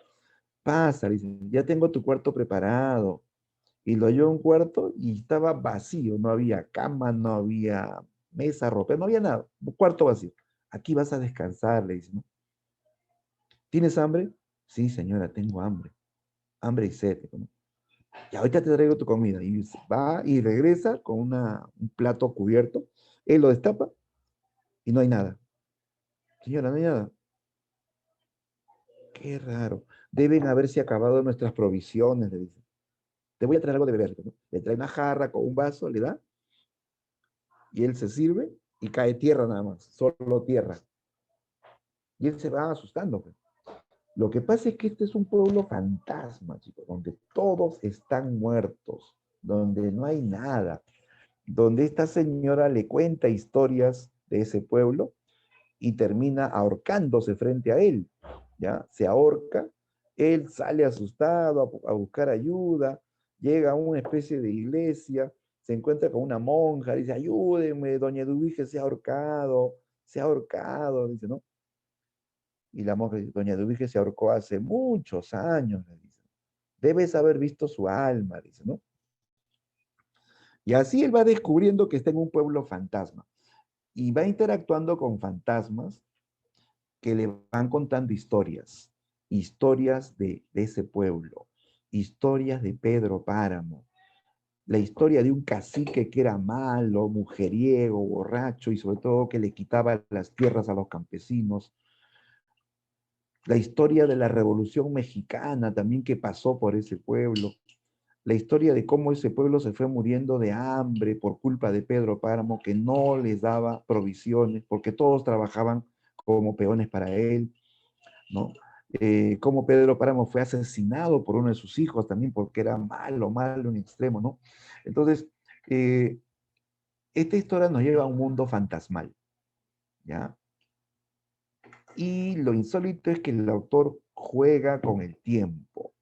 Pasa, dice, ya tengo tu cuarto preparado. Y lo halló un cuarto y estaba vacío. No había cama, no había mesa, ropa, no había nada. Un cuarto vacío. Aquí vas a descansar, le dice, ¿no? ¿Tienes hambre? Sí, señora, tengo hambre. Hambre y sed, ¿no? Ya, ahorita te traigo tu comida. Y va y regresa con un plato cubierto. Él lo destapa y no hay nada. Señora, no hay nada. Qué raro. Deben haberse acabado nuestras provisiones, le dice. Te voy a traer algo de beber, ¿no? Le trae una jarra con un vaso, le da, y él se sirve y cae tierra nada más, solo tierra. Y él se va asustando, pues. Lo que pasa es que este es un pueblo fantasma, chicos, donde todos están muertos, donde no hay nada, donde esta señora le cuenta historias de ese pueblo y termina ahorcándose frente a él, ¿ya? Se ahorca, él sale asustado a buscar ayuda, llega a una especie de iglesia, se encuentra con una monja, dice, ayúdenme, doña Eduvige se ha ahorcado, dice, ¿no? Y la monja dice, doña Eduvige se ahorcó hace muchos años, le dice. Debes haber visto su alma, dice, ¿no? Y así él va descubriendo que está en un pueblo fantasma y va interactuando con fantasmas que le van contando historias, historias de ese pueblo, historias de Pedro Páramo, la historia de un cacique que era malo, mujeriego, borracho y sobre todo que le quitaba las tierras a los campesinos, la historia de la Revolución Mexicana también que pasó por ese pueblo, la historia de cómo ese pueblo se fue muriendo de hambre por culpa de Pedro Páramo, que no les daba provisiones, porque todos trabajaban como peones para él, ¿no? Cómo Pedro Páramo fue asesinado por uno de sus hijos también porque era malo, malo en extremo, ¿no? Entonces, eh, esta historia nos lleva a un mundo fantasmal, ¿ya? Y lo insólito es que el autor juega con el tiempo,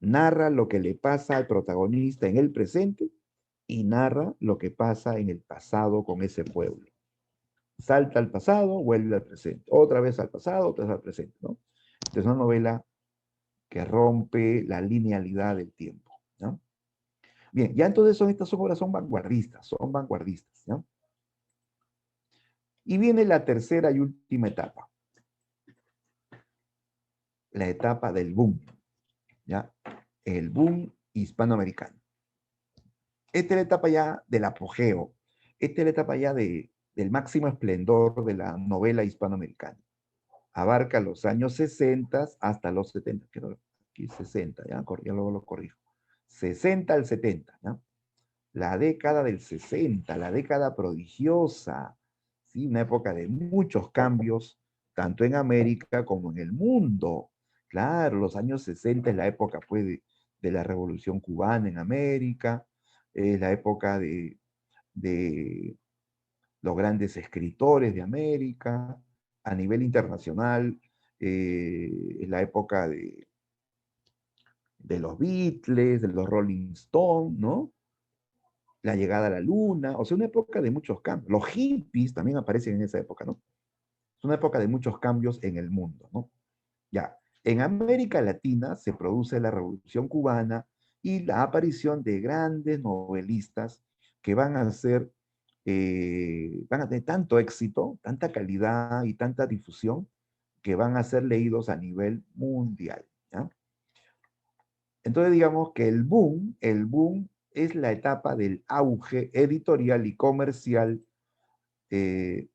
narra lo que le pasa al protagonista en el presente y narra lo que pasa en el pasado con ese pueblo. Salta al pasado, vuelve al presente, otra vez al pasado, otra vez al presente, ¿no? Es una novela que rompe la linealidad del tiempo, ¿no? Bien, ya entonces estas obras son vanguardistas, ¿no? Y viene la tercera y última etapa, la etapa del boom, ¿ya? El boom hispanoamericano. Esta es la etapa ya del apogeo, esta es la etapa ya del máximo esplendor de la novela hispanoamericana. Abarca los años 60 hasta los 70, quiero aquí 60, ya luego lo corrijo. 60 al 70, ¿ya? La década del 60, la década prodigiosa, ¿sí? Una época de muchos cambios, tanto en América como en el mundo. Claro, los años 60 es la época pues, de la Revolución Cubana en América, es la época de los grandes escritores de América, a nivel internacional, es la época de los Beatles, de los Rolling Stones, ¿no? La llegada a la luna, o sea, una época de muchos cambios. Los hippies también aparecen en esa época, ¿no? Es una época de muchos cambios en el mundo, ¿no? Ya, en América Latina se produce la Revolución Cubana y la aparición de grandes novelistas que van a tener tanto éxito, tanta calidad y tanta difusión que van a ser leídos a nivel mundial, ¿ya? Entonces digamos que el boom es la etapa del auge editorial y comercial eh,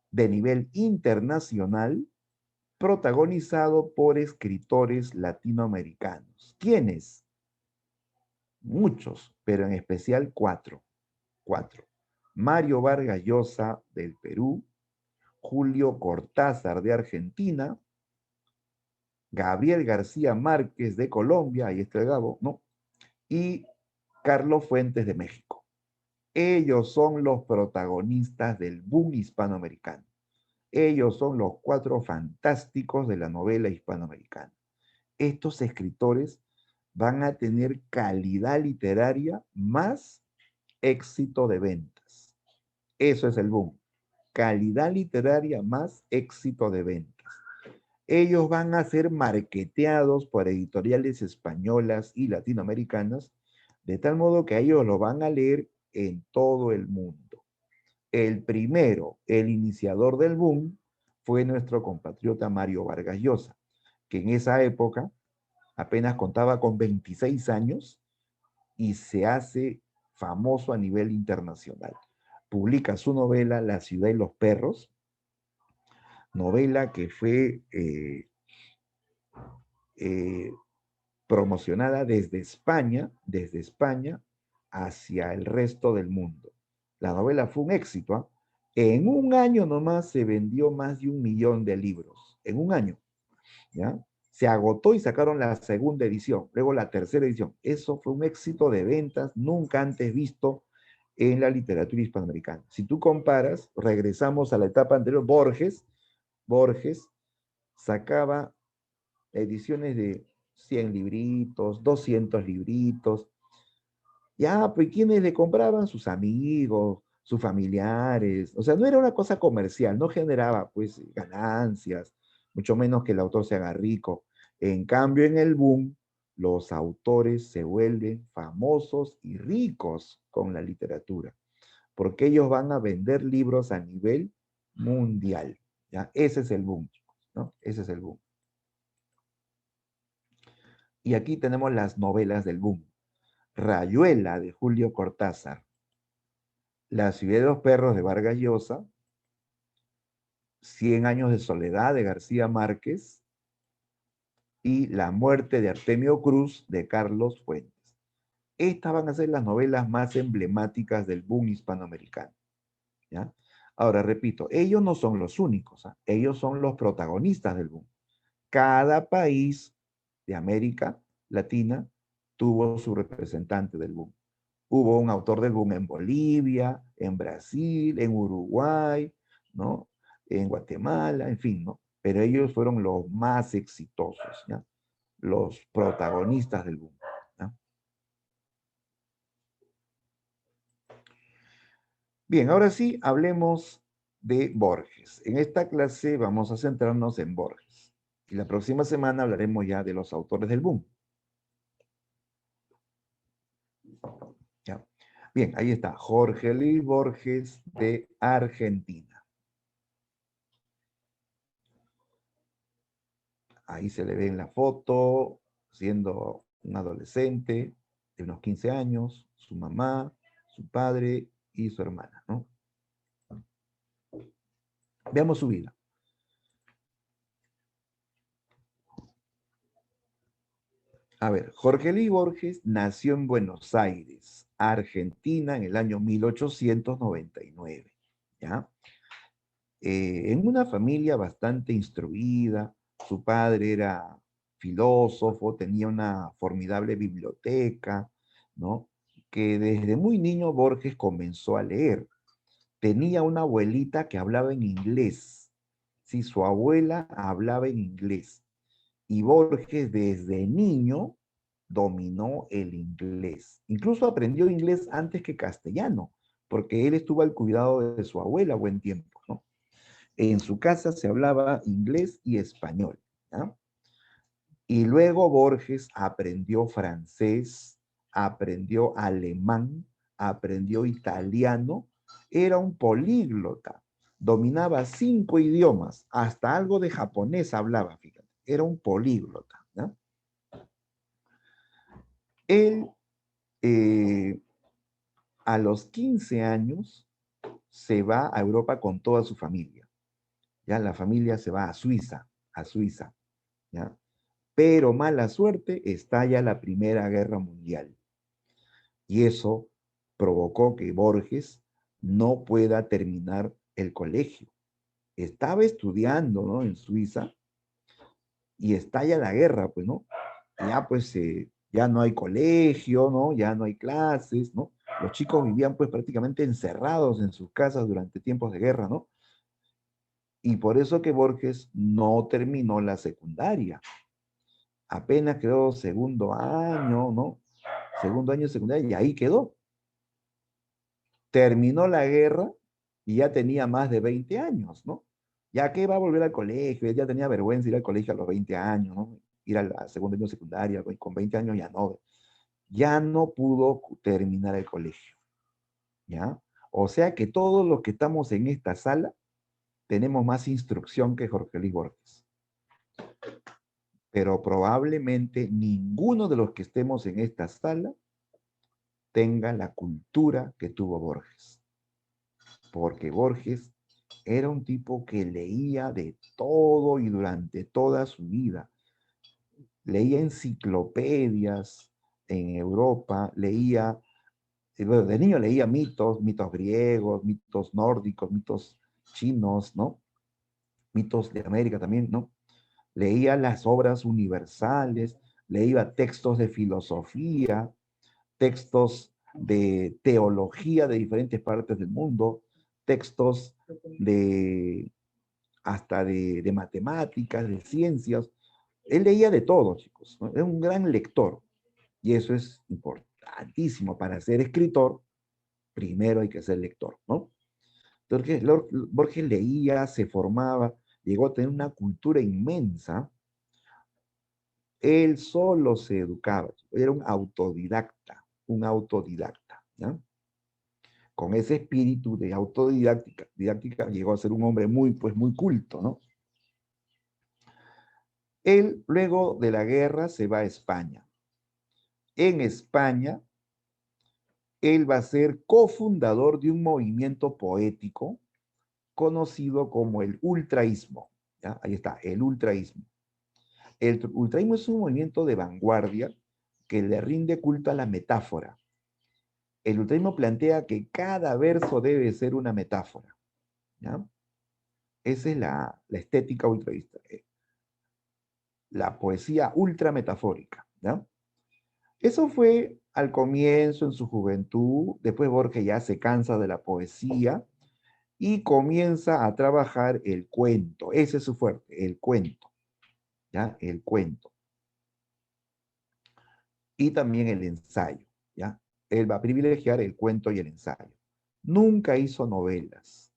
de nivel internacional, protagonizado por escritores latinoamericanos. ¿Quiénes? Muchos, pero en especial cuatro. Cuatro. Mario Vargas Llosa del Perú, Julio Cortázar de Argentina, Gabriel García Márquez de Colombia, ahí está el Gabo, ¿no? Y Carlos Fuentes de México. Ellos son los protagonistas del boom hispanoamericano. Ellos son los cuatro fantásticos de la novela hispanoamericana. Estos escritores van a tener calidad literaria más éxito de ventas. Eso es el boom. Calidad literaria más éxito de ventas. Ellos van a ser marketeados por editoriales españolas y latinoamericanas, de tal modo que ellos lo van a leer en todo el mundo. El primero, el iniciador del boom, fue nuestro compatriota Mario Vargas Llosa, que en esa época apenas contaba con 26 años y se hace famoso a nivel internacional. Publica su novela La ciudad y los perros, novela que fue promocionada desde España hacia el resto del mundo. La novela fue un éxito, ¿eh? En un año nomás se vendió más de 1 millón de libros, en un año, ¿ya? Se agotó y sacaron la segunda edición, luego la tercera edición. Eso fue un éxito de ventas nunca antes visto en la literatura hispanoamericana. Si tú comparas, regresamos a la etapa anterior, Borges sacaba ediciones de 100 libritos, 200 libritos. Ya, pues, ¿quiénes le compraban? Sus amigos, sus familiares. O sea, no era una cosa comercial, no generaba, pues, ganancias, mucho menos que el autor se haga rico. En cambio, en el boom, los autores se vuelven famosos y ricos con la literatura, porque ellos van a vender libros a nivel mundial. ¿Ya? Ese es el boom, ¿no? Ese es el boom. Y aquí tenemos las novelas del boom. Rayuela, de Julio Cortázar. La ciudad de los perros, de Vargas Llosa. 100 años de soledad, de García Márquez. Y La muerte de Artemio Cruz, de Carlos Fuentes. Estas van a ser las novelas más emblemáticas del boom hispanoamericano, ¿ya? Ahora, repito, ellos no son los únicos, ¿eh? Ellos son los protagonistas del boom. Cada país de América Latina tuvo su representante del boom. Hubo un autor del boom en Bolivia, en Brasil, en Uruguay, ¿no? En Guatemala, en fin, ¿no? Pero ellos fueron los más exitosos, ¿ya? Los protagonistas del boom, ¿ya? Bien, ahora sí, hablemos de Borges. En esta clase vamos a centrarnos en Borges. Y la próxima semana hablaremos ya de los autores del boom. ¿Ya? Bien, ahí está, Jorge Luis Borges, de Argentina. Ahí se le ve en la foto, siendo un adolescente de unos 15 años, su mamá, su padre y su hermana, ¿no? Veamos su vida. A ver, Jorge Luis Borges nació en Buenos Aires, Argentina, en el año 1899, ¿ya? En una familia bastante instruida. Su padre era filósofo, tenía una formidable biblioteca, ¿no? Que desde muy niño Borges comenzó a leer. Tenía una abuelita que hablaba en inglés. Sí, su abuela hablaba en inglés. Y Borges desde niño dominó el inglés. Incluso aprendió inglés antes que castellano, porque él estuvo al cuidado de su abuela buen tiempo, ¿no? En su casa se hablaba inglés y español, ¿ya? Y luego Borges aprendió francés, aprendió alemán, aprendió italiano, era un políglota, dominaba 5 idiomas, hasta algo de japonés hablaba, fíjate, era un políglota, ¿no? Él, a los 15 años, se va a Europa con toda su familia. Ya la familia se va a Suiza, ¿ya? Pero mala suerte, estalla la Primera Guerra Mundial. Y eso provocó que Borges no pueda terminar el colegio. Estaba estudiando, ¿no? En Suiza, y estalla la guerra, pues, ¿no? Ya, pues, ya no hay colegio, ¿no? Ya no hay clases, ¿no? Los chicos vivían, pues, prácticamente encerrados en sus casas durante tiempos de guerra, ¿no? Y por eso que Borges no terminó la secundaria. Apenas quedó segundo año, ¿no? Segundo año de secundaria y ahí quedó. Terminó la guerra y ya tenía más de 20 años, ¿no? Ya que va a volver al colegio, él ya tenía vergüenza ir al colegio a los 20 años, ¿no? Ir al segundo año de secundaria, con 20 años ya no pudo terminar el colegio, ¿ya? O sea que todos los que estamos en esta sala tenemos más instrucción que Jorge Luis Borges. Pero probablemente ninguno de los que estemos en esta sala tenga la cultura que tuvo Borges. Porque Borges era un tipo que leía de todo y durante toda su vida. Leía enciclopedias en Europa, bueno, de niño leía mitos griegos, mitos nórdicos, mitos chinos, ¿no? Mitos de América también, ¿no? Leía las obras universales, leía textos de filosofía, textos de teología de diferentes partes del mundo, textos hasta de matemáticas, de ciencias. Él leía de todo, chicos, ¿no? Era un gran lector. Y eso es importantísimo. Para ser escritor, primero hay que ser lector, ¿no? Entonces, Borges leía, se formaba, llegó a tener una cultura inmensa. Él solo se educaba, era un autodidacta, ¿no? Con ese espíritu de didáctica llegó a ser un hombre muy culto, ¿no? Él, luego de la guerra, se va a España. En España, él va a ser cofundador de un movimiento poético conocido como el ultraísmo, ¿ya? Ahí está, el ultraísmo. El ultraísmo es un movimiento de vanguardia que le rinde culto a la metáfora. El ultraísmo plantea que cada verso debe ser una metáfora, ¿ya? Esa es la estética ultraísta, la poesía ultrametafórica, ¿ya? Eso fue al comienzo, en su juventud. Después Borges ya se cansa de la poesía y comienza a trabajar el cuento. Ese es su fuerte, el cuento, ¿ya? El cuento. Y también el ensayo, ¿ya? Él va a privilegiar el cuento y el ensayo. Nunca hizo novelas.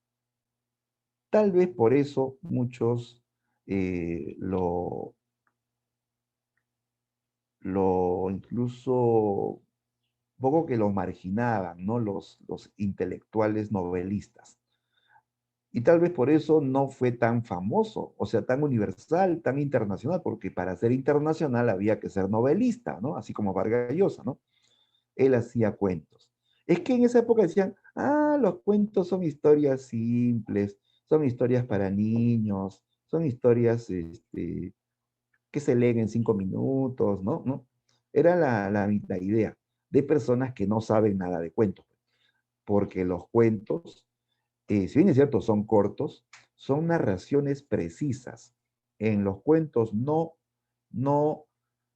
Tal vez por eso muchos incluso poco que los marginaban, ¿no? Los intelectuales novelistas. Y tal vez por eso no fue tan famoso, o sea, tan universal, tan internacional, porque para ser internacional había que ser novelista, ¿no? Así como Vargas Llosa, ¿no? Él hacía cuentos. Es que en esa época decían, los cuentos son historias simples, son historias para niños, son historias que se leen en 5 minutos, ¿no? ¿No? Era la idea de personas que no saben nada de cuentos, porque los cuentos, si bien es cierto, son cortos, son narraciones precisas. En los cuentos no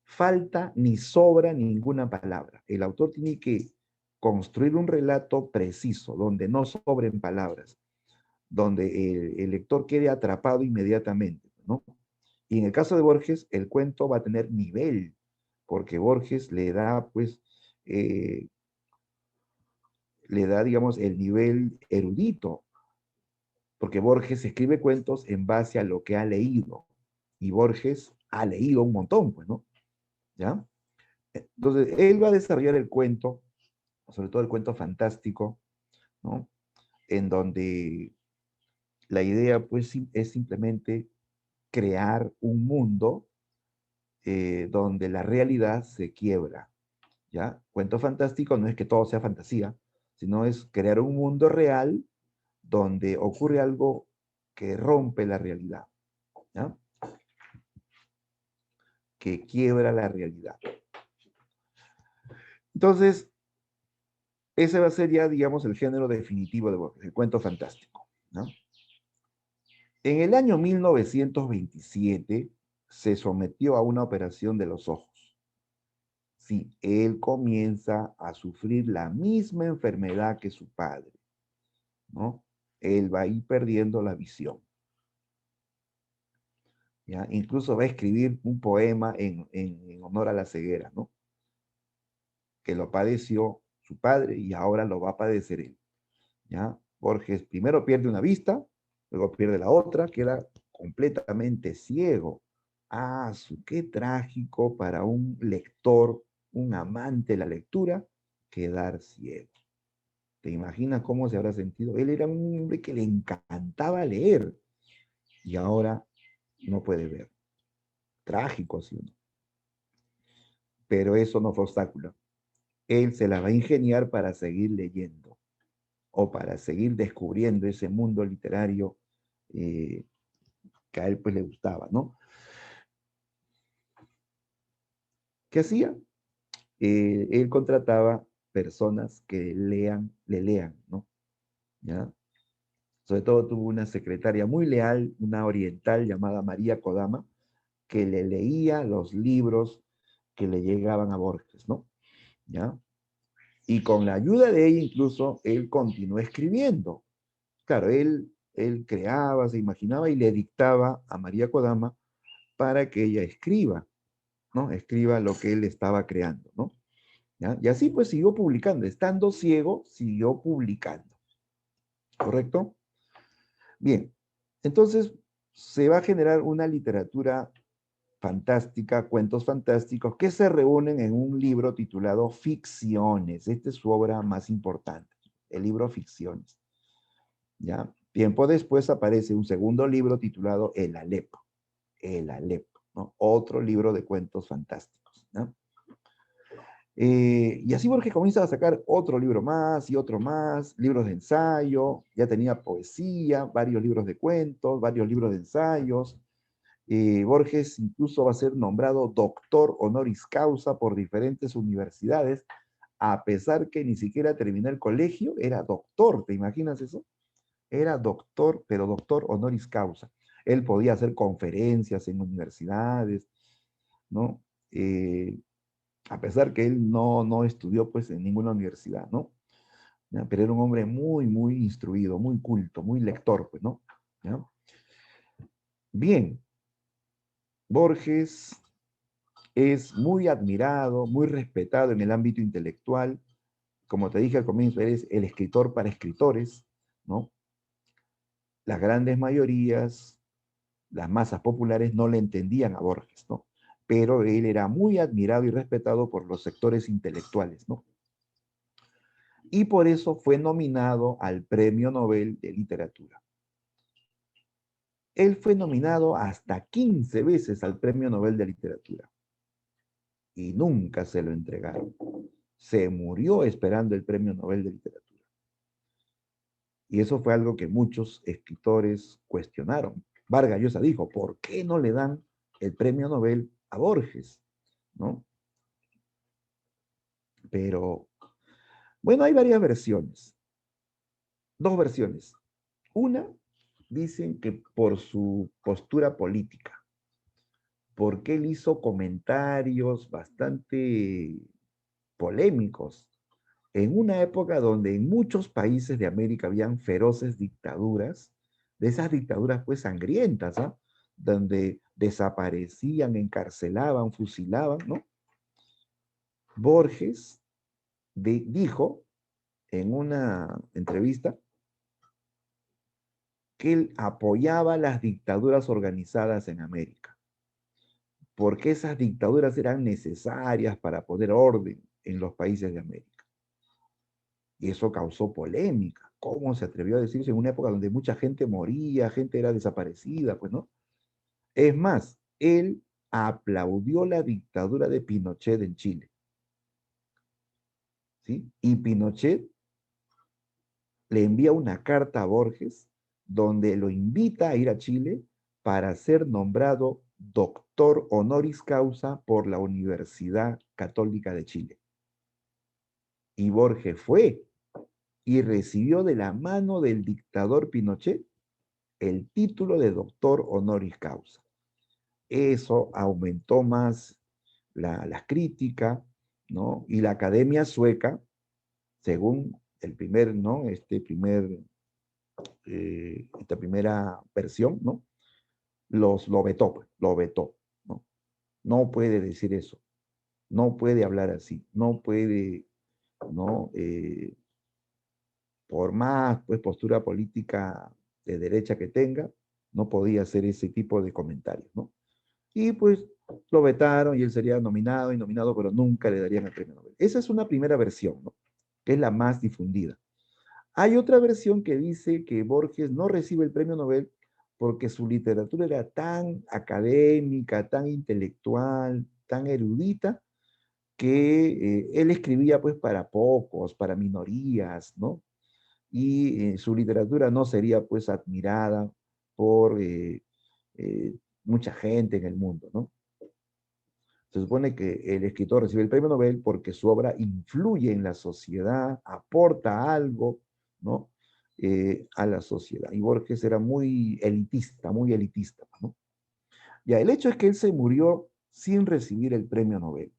falta ni sobra ninguna palabra. El autor tiene que construir un relato preciso, donde no sobren palabras, donde el lector quede atrapado inmediatamente, ¿no? Y en el caso de Borges, el cuento va a tener nivel, porque Borges eh, digamos, el nivel erudito, porque Borges escribe cuentos en base a lo que ha leído, y Borges ha leído un montón, pues, ¿no? ¿Ya? Entonces, él va a desarrollar el cuento, sobre todo el cuento fantástico, ¿no? En donde la idea, pues, es simplemente crear un mundo donde la realidad se quiebra, ¿ya? Cuento fantástico no es que todo sea fantasía, sino es crear un mundo real donde ocurre algo que rompe la realidad, ¿ya? Que quiebra la realidad. Entonces, ese va a ser ya, digamos, el género definitivo de Borges, el cuento fantástico, ¿no? En el año 1927 se sometió a una operación de los ojos. Sí, él comienza a sufrir la misma enfermedad que su padre, ¿no? Él va a ir perdiendo la visión. ¿ya? Incluso va a escribir un poema en honor a la ceguera, ¿no? Que lo padeció su padre y ahora lo va a padecer él, ¿ya? Borges primero pierde una vista, luego pierde la otra, queda completamente ciego. Ah, qué trágico para un lector, un amante de la lectura, quedar ciego. ¿Te imaginas cómo se habrá sentido? Él era un hombre que le encantaba leer y ahora no puede ver. Trágico, ¿sí o no? Pero eso no fue obstáculo. Él se la va a ingeniar para seguir leyendo o para seguir descubriendo ese mundo literario que a él pues le gustaba, ¿no? ¿Qué hacía? Él contrataba personas que le lean, ¿no? ¿Ya? Sobre todo tuvo una secretaria muy leal, una oriental llamada María Kodama, que le leía los libros que le llegaban a Borges, ¿no? ¿Ya? Y con la ayuda de ella incluso, él continuó escribiendo. Claro, él creaba, se imaginaba y le dictaba a María Kodama para que ella escriba, ¿no? Escriba lo que él estaba creando, ¿no? ¿Ya? Y así pues siguió publicando. Estando ciego, siguió publicando. ¿Correcto? Bien, entonces se va a generar una literatura fantástica, cuentos fantásticos, que se reúnen en un libro titulado Ficciones. Esta es su obra más importante, el libro Ficciones. ¿Ya? Tiempo después aparece un segundo libro titulado El Alepo. El Alepo, ¿no? Otro libro de cuentos fantásticos, ¿no? Y así Borges comienza a sacar otro libro más y otro más, libros de ensayo, ya tenía poesía, varios libros de cuentos, varios libros de ensayos. Borges incluso va a ser nombrado doctor honoris causa por diferentes universidades, a pesar que ni siquiera terminó el colegio, era doctor, ¿te imaginas eso? Era doctor, pero doctor honoris causa. Él podía hacer conferencias en universidades, ¿no? A pesar que él no estudió pues en ninguna universidad, ¿no? ¿Ya? Pero era un hombre muy instruido, muy culto, muy lector, pues, ¿no? ¿Ya? Bien, Borges es muy admirado, muy respetado en el ámbito intelectual. Como te dije al comienzo, eres el escritor para escritores, ¿no? Las grandes mayorías, las masas populares no le entendían a Borges, ¿no? Pero él era muy admirado y respetado por los sectores intelectuales, ¿no? Y por eso fue nominado al Premio Nobel de Literatura. Él fue nominado hasta 15 veces al Premio Nobel de Literatura y nunca se lo entregaron. Se murió esperando el Premio Nobel de Literatura. Y eso fue algo que muchos escritores cuestionaron. Vargas Llosa dijo, ¿por qué no le dan el Premio Nobel a Borges? ¿No? Pero, bueno, hay varias versiones. Dos versiones. Una, dicen que por su postura política, porque él hizo comentarios bastante polémicos en una época donde en muchos países de América habían feroces dictaduras, de esas dictaduras pues sangrientas, ¿ah? Donde desaparecían, encarcelaban, fusilaban, ¿no? Borges dijo en una entrevista que él apoyaba las dictaduras organizadas en América, porque esas dictaduras eran necesarias para poner orden en los países de América. Y eso causó polémica. ¿Cómo se atrevió a decirse en una época donde mucha gente moría, gente era desaparecida? Pues no. Es más, él aplaudió la dictadura de Pinochet en Chile. ¿Sí? Y Pinochet le envía una carta a Borges donde lo invita a ir a Chile para ser nombrado doctor honoris causa por la Universidad Católica de Chile. Y Borges fue y recibió de la mano del dictador Pinochet el título de doctor honoris causa. Eso aumentó más la crítica, ¿no? Y la Academia Sueca, según el primer, ¿no? Esta primera versión, ¿no? lo vetó, pues, lo vetó, ¿no? No puede decir eso, no puede hablar así, no puede, ¿no? Por más pues, postura política de derecha que tenga, no podía hacer ese tipo de comentarios, ¿no? Y pues lo vetaron y él sería nominado y nominado, pero nunca le darían el premio Nobel. Esa es una primera versión, ¿no? Que es la más difundida. Hay otra versión que dice que Borges no recibe el premio Nobel porque su literatura era tan académica, tan intelectual, tan erudita, que él escribía pues para pocos, para minorías, ¿no? Y su literatura no sería pues admirada por eh, mucha gente en el mundo, ¿no? Se supone que el escritor recibe el premio Nobel porque su obra influye en la sociedad, aporta algo, ¿no? A la sociedad. Y Borges era muy elitista, ¿no? Ya, el hecho es que él se murió sin recibir el premio Nobel,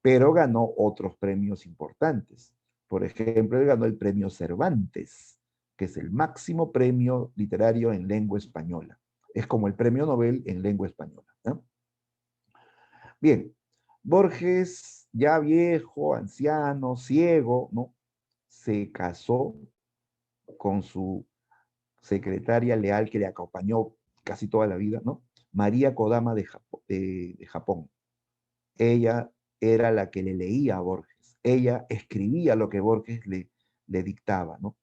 pero ganó otros premios importantes. Por ejemplo, él ganó el premio Cervantes, que es el máximo premio literario en lengua española. Es como el premio Nobel en lengua española, ¿no? Bien, Borges, ya viejo, anciano, ciego, ¿no? Se casó con su secretaria leal que le acompañó casi toda la vida, ¿no? María Kodama de Japón. Ella era la que le leía a Borges. Ella escribía lo que Borges le dictaba, ¿no?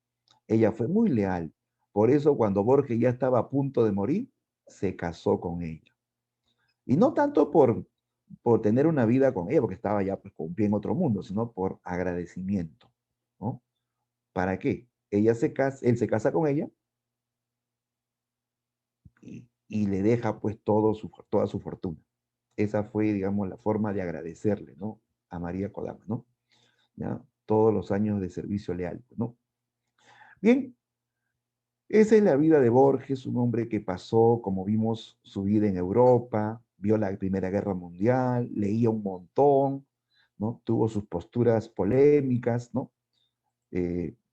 Ella fue muy leal. Por eso cuando Borges ya estaba a punto de morir, se casó con ella. Y no tanto por tener una vida con ella, porque estaba ya pues, con un pie en otro mundo, sino por agradecimiento, ¿no? ¿Para qué? Él se casa con ella y le deja pues toda su fortuna. Esa fue, digamos, la forma de agradecerle, ¿no? A María Kodama, ¿no? ¿Ya? Todos los años de servicio leal, ¿no? Bien, esa es la vida de Borges, un hombre que pasó, como vimos, su vida en Europa, vio la Primera Guerra Mundial, leía un montón, ¿no? Tuvo sus posturas polémicas, ¿no?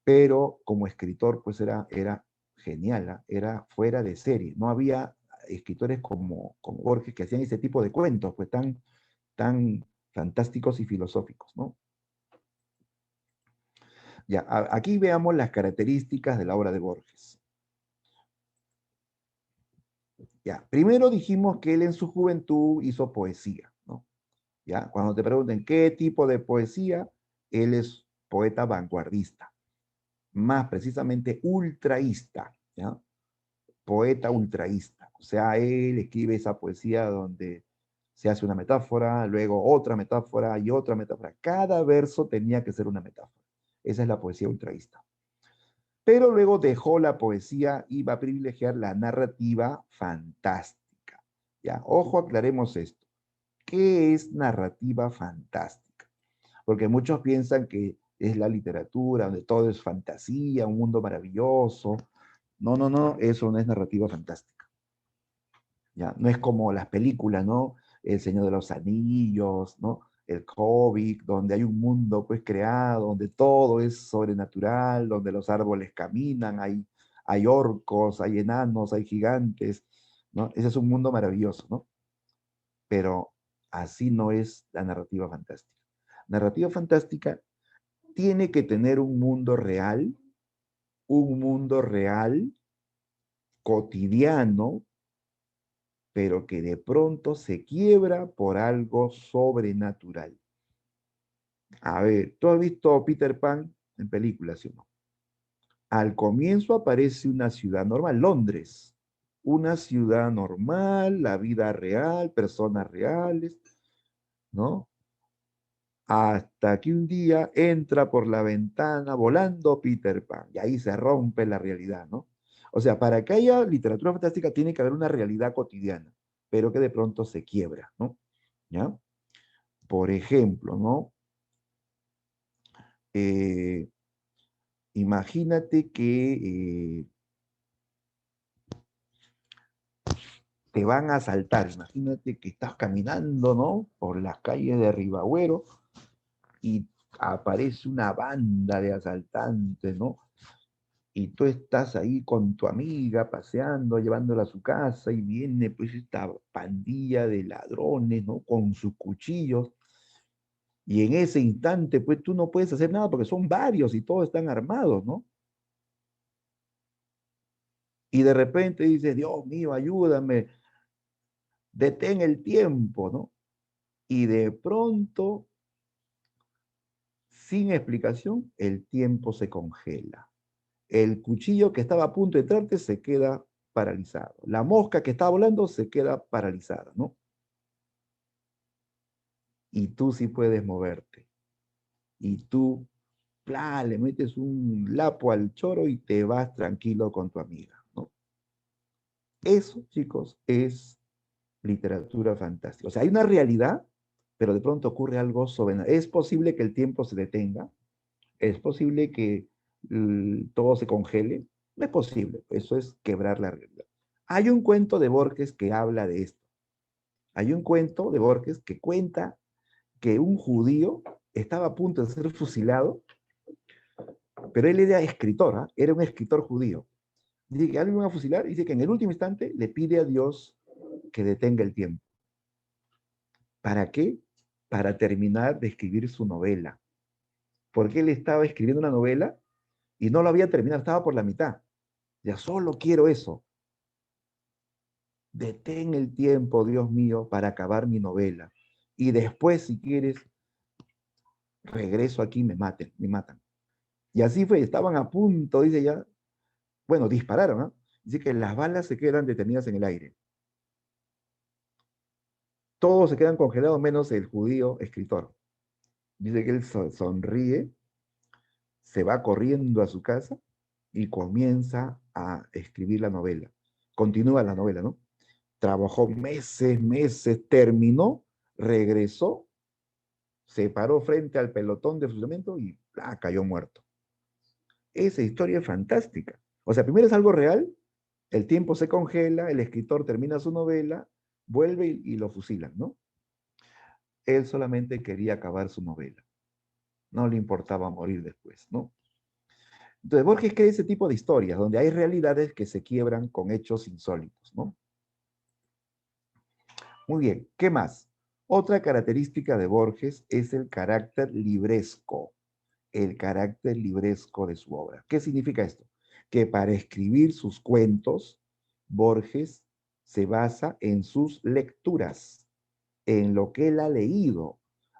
Pero como escritor, pues era genial, ¿ah? Era fuera de serie. No había escritores como Borges que hacían ese tipo de cuentos, pues tan fantásticos y filosóficos, ¿no? Ya, aquí veamos las características de la obra de Borges. Ya, primero dijimos que él en su juventud hizo poesía, ¿no? Ya, cuando te pregunten qué tipo de poesía, él es poeta vanguardista, más precisamente ultraísta, ¿ya? Poeta ultraísta. O sea, él escribe esa poesía donde se hace una metáfora, luego otra metáfora y otra metáfora. Cada verso tenía que ser una metáfora. Esa es la poesía ultraísta. Pero luego dejó la poesía y va a privilegiar la narrativa fantástica. Ya, ojo, aclaremos esto. ¿Qué es narrativa fantástica? Porque muchos piensan que es la literatura donde todo es fantasía, un mundo maravilloso. No, no, no, eso no es narrativa fantástica. Ya, no es como las películas, ¿no? El Señor de los Anillos, ¿no? El Hobbit, donde hay un mundo pues creado, donde todo es sobrenatural, donde los árboles caminan, hay orcos, hay enanos, hay gigantes, ¿no? Ese es un mundo maravilloso, ¿no? Pero así no es la narrativa fantástica. Narrativa fantástica tiene que tener un mundo real, cotidiano, pero que de pronto se quiebra por algo sobrenatural. A ver, ¿tú has visto Peter Pan en películas, sí o no? Al comienzo aparece una ciudad normal, Londres, una ciudad normal, la vida real, personas reales, ¿no? Hasta que un día entra por la ventana volando Peter Pan y ahí se rompe la realidad, ¿no? O sea, para que haya literatura fantástica tiene que haber una realidad cotidiana, pero que de pronto se quiebra, ¿no? ¿Ya? Por ejemplo, ¿no? Eh, imagínate que te van a asaltar, imagínate que estás caminando, ¿no? Por las calles de Ribagüero y aparece una banda de asaltantes, ¿no? y tú estás ahí con tu amiga paseando, llevándola a su casa y viene pues esta pandilla de ladrones, ¿no? Con sus cuchillos y en ese instante pues tú no puedes hacer nada porque son varios y todos están armados, ¿no? Y de repente dices, Dios mío, ayúdame, detén el tiempo, ¿no? Y de pronto, sin explicación, el tiempo se congela. El cuchillo que estaba a punto de entrarte se queda paralizado. La mosca que estaba volando se queda paralizada, ¿no? Y tú sí puedes moverte. Y tú, ¡plá!, le metes un lapo al choro y te vas tranquilo con tu amiga, ¿no? Eso, chicos, es literatura fantástica. O sea, hay una realidad, pero de pronto ocurre algo sobrenatural. Es posible que el tiempo se detenga, es posible que todo se congele, no es posible, eso es quebrar la realidad. Hay un cuento de Borges que habla de esto. Hay un cuento de Borges que cuenta que un judío estaba a punto de ser fusilado, pero él era escritor, ¿eh? Era un escritor judío. Dice que alguien lo iba a fusilar y dice que en el último instante le pide a Dios que detenga el tiempo. ¿Para qué? Para terminar de escribir su novela. Porque él estaba escribiendo una novela y no lo había terminado, estaba por la mitad. Ya solo quiero eso. Detén el tiempo, Dios mío, para acabar mi novela. Y después, si quieres, regreso aquí y me matan. Y así fue, estaban a punto, dice ya, bueno, dispararon, ¿no? Dice que las balas se quedan detenidas en el aire. Todos se quedan congelados menos el judío escritor. Dice que él sonríe, se va corriendo a su casa y comienza a escribir la novela. Continúa la novela, ¿no? Trabajó meses, terminó, regresó, se paró frente al pelotón de fusilamiento y cayó muerto. Esa historia es fantástica. O sea, primero es algo real, el tiempo se congela, el escritor termina su novela, vuelve y lo fusilan, ¿no? Él solamente quería acabar su novela. No le importaba morir después, ¿no? Entonces, Borges crea ese tipo de historias, donde hay realidades que se quiebran con hechos insólitos, ¿no? Muy bien, ¿qué más? Otra característica de Borges es el carácter libresco de su obra. ¿Qué significa esto? Que para escribir sus cuentos, Borges se basa en sus lecturas, en lo que él ha leído,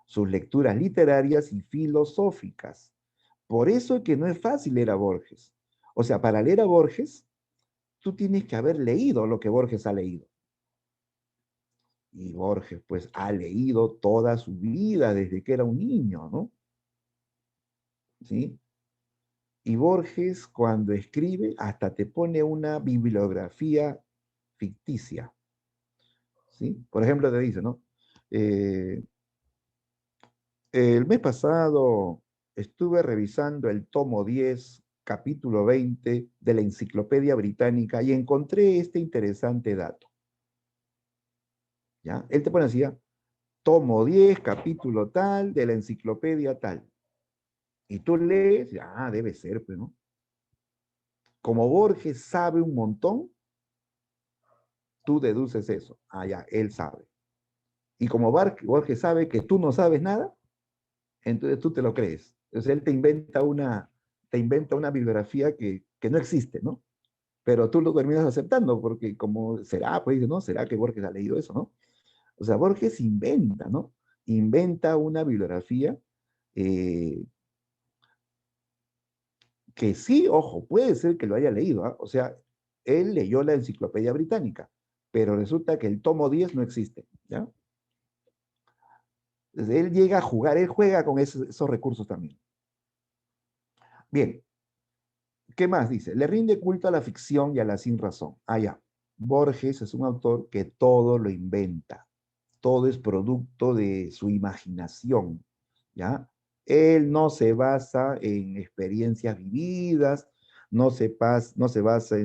sus lecturas literarias y filosóficas. Por eso es que no es fácil leer a Borges. O sea, para leer a Borges, tú tienes que haber leído lo que Borges ha leído. Y Borges, pues, ha leído toda su vida desde que era un niño, ¿no? ¿Sí? Y Borges, cuando escribe, hasta te pone una bibliografía ficticia, ¿sí? Por ejemplo, te dice, ¿no? Eh, el mes pasado estuve revisando el tomo 10, capítulo 20 de la Enciclopedia Británica y encontré este interesante dato, ¿ya? Él te pone así, ¿ya? Tomo 10, capítulo tal, de la Enciclopedia tal. Y tú lees, debe ser, pues, ¿no? Como Borges sabe un montón, tú deduces eso. Ya, él sabe. Y como Borges sabe que tú no sabes nada, entonces tú te lo crees. Entonces él te inventa una bibliografía que no existe, ¿no? Pero tú lo terminas aceptando, porque como será, pues dice, ¿no? ¿Será que Borges ha leído eso, no? O sea, Borges inventa, ¿no? Inventa una bibliografía eh, que sí, ojo, puede ser que lo haya leído, ¿ah? O sea, él leyó la Enciclopedia Británica, pero resulta que el tomo 10 no existe, ¿ya? Entonces, él llega a jugar, él juega con esos recursos también. Bien, ¿qué más dice? Le rinde culto a la ficción y a la sin razón. Ya. Borges es un autor que todo lo inventa, todo es producto de su imaginación, ¿ya? Él no se basa en experiencias vividas, no se basa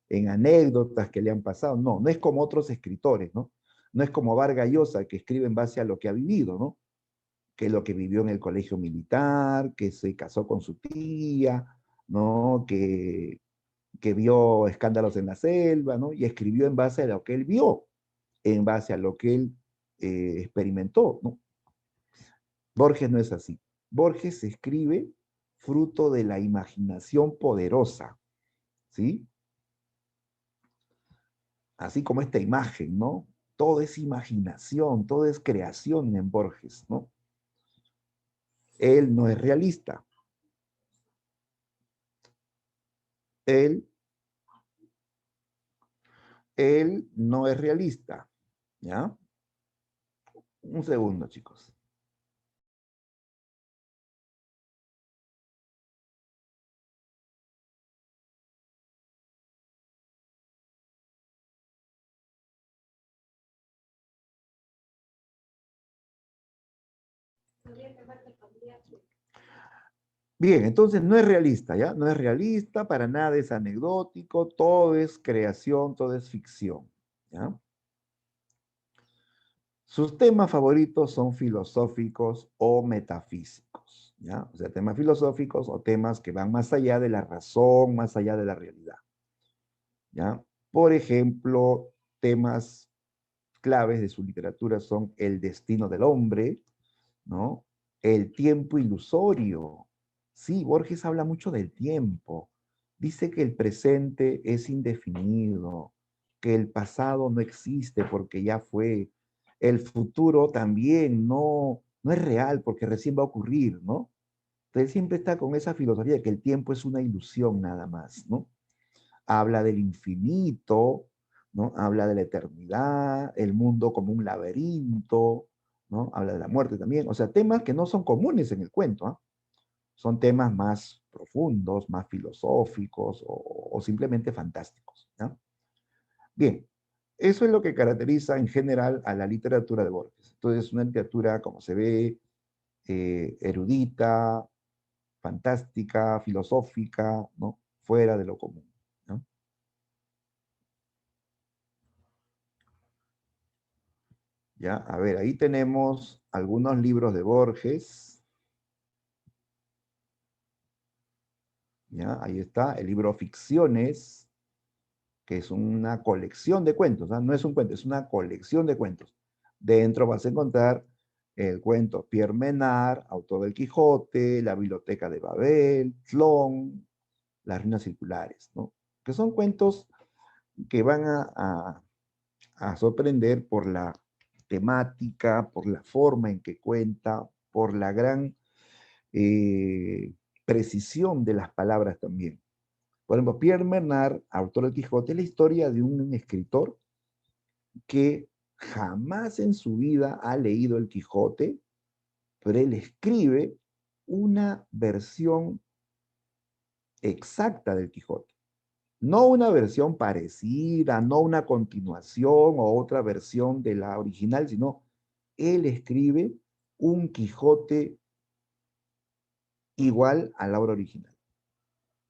en anécdotas que le han pasado, no, no es como otros escritores, ¿no? No es como Vargas Llosa, que escribe en base a lo que ha vivido, ¿no? Que lo que vivió en el colegio militar, que se casó con su tía, ¿no? Que vio escándalos en la selva, ¿no? Y escribió en base a lo que él vio, en base a lo que él experimentó, ¿no? Borges no es así. Borges escribe fruto de la imaginación poderosa, ¿sí? Así como esta imagen, ¿no? Todo es imaginación, todo es creación en Borges, ¿no? Él no es realista. Él no es realista, ¿ya? Un segundo, chicos. Bien, entonces no es realista, ¿ya? No es realista, para nada es anecdótico, todo es creación, todo es ficción, ¿ya? Sus temas favoritos son filosóficos o metafísicos, ¿ya? O sea, temas filosóficos o temas que van más allá de la razón, más allá de la realidad, ¿ya? Por ejemplo, temas claves de su literatura son el destino del hombre, ¿no? El tiempo ilusorio. Sí, Borges habla mucho del tiempo. Dice que el presente es indefinido, que el pasado no existe porque ya fue. El futuro también no es real porque recién va a ocurrir, ¿no? Entonces siempre está con esa filosofía de que el tiempo es una ilusión nada más, ¿no? Habla del infinito, ¿no? Habla de la eternidad, el mundo como un laberinto, ¿no? Habla de la muerte también, o sea, temas que no son comunes en el cuento, ¿ah? Son temas más profundos, más filosóficos o simplemente fantásticos, ¿ya? Bien, eso es lo que caracteriza en general a la literatura de Borges. Entonces, es una literatura, como se ve, erudita, fantástica, filosófica, ¿no? Fuera de lo común, ¿no? Ya, a ver, ahí tenemos algunos libros de Borges. Ya, ahí está, el libro Ficciones, que es una colección de cuentos, ¿ah? No es un cuento, es una colección de cuentos. Dentro vas a encontrar el cuento Pierre Menard, autor del Quijote, La Biblioteca de Babel, Tlón, Las Ruinas Circulares, ¿no? Que son cuentos que van a sorprender por la temática, por la forma en que cuenta, por la gran precisión de las palabras también. Por ejemplo, Pierre Bernard, autor del Quijote, es la historia de un escritor que jamás en su vida ha leído el Quijote, pero él escribe una versión exacta del Quijote. No una versión parecida, no una continuación o otra versión de la original, sino él escribe un Quijote igual a la obra original,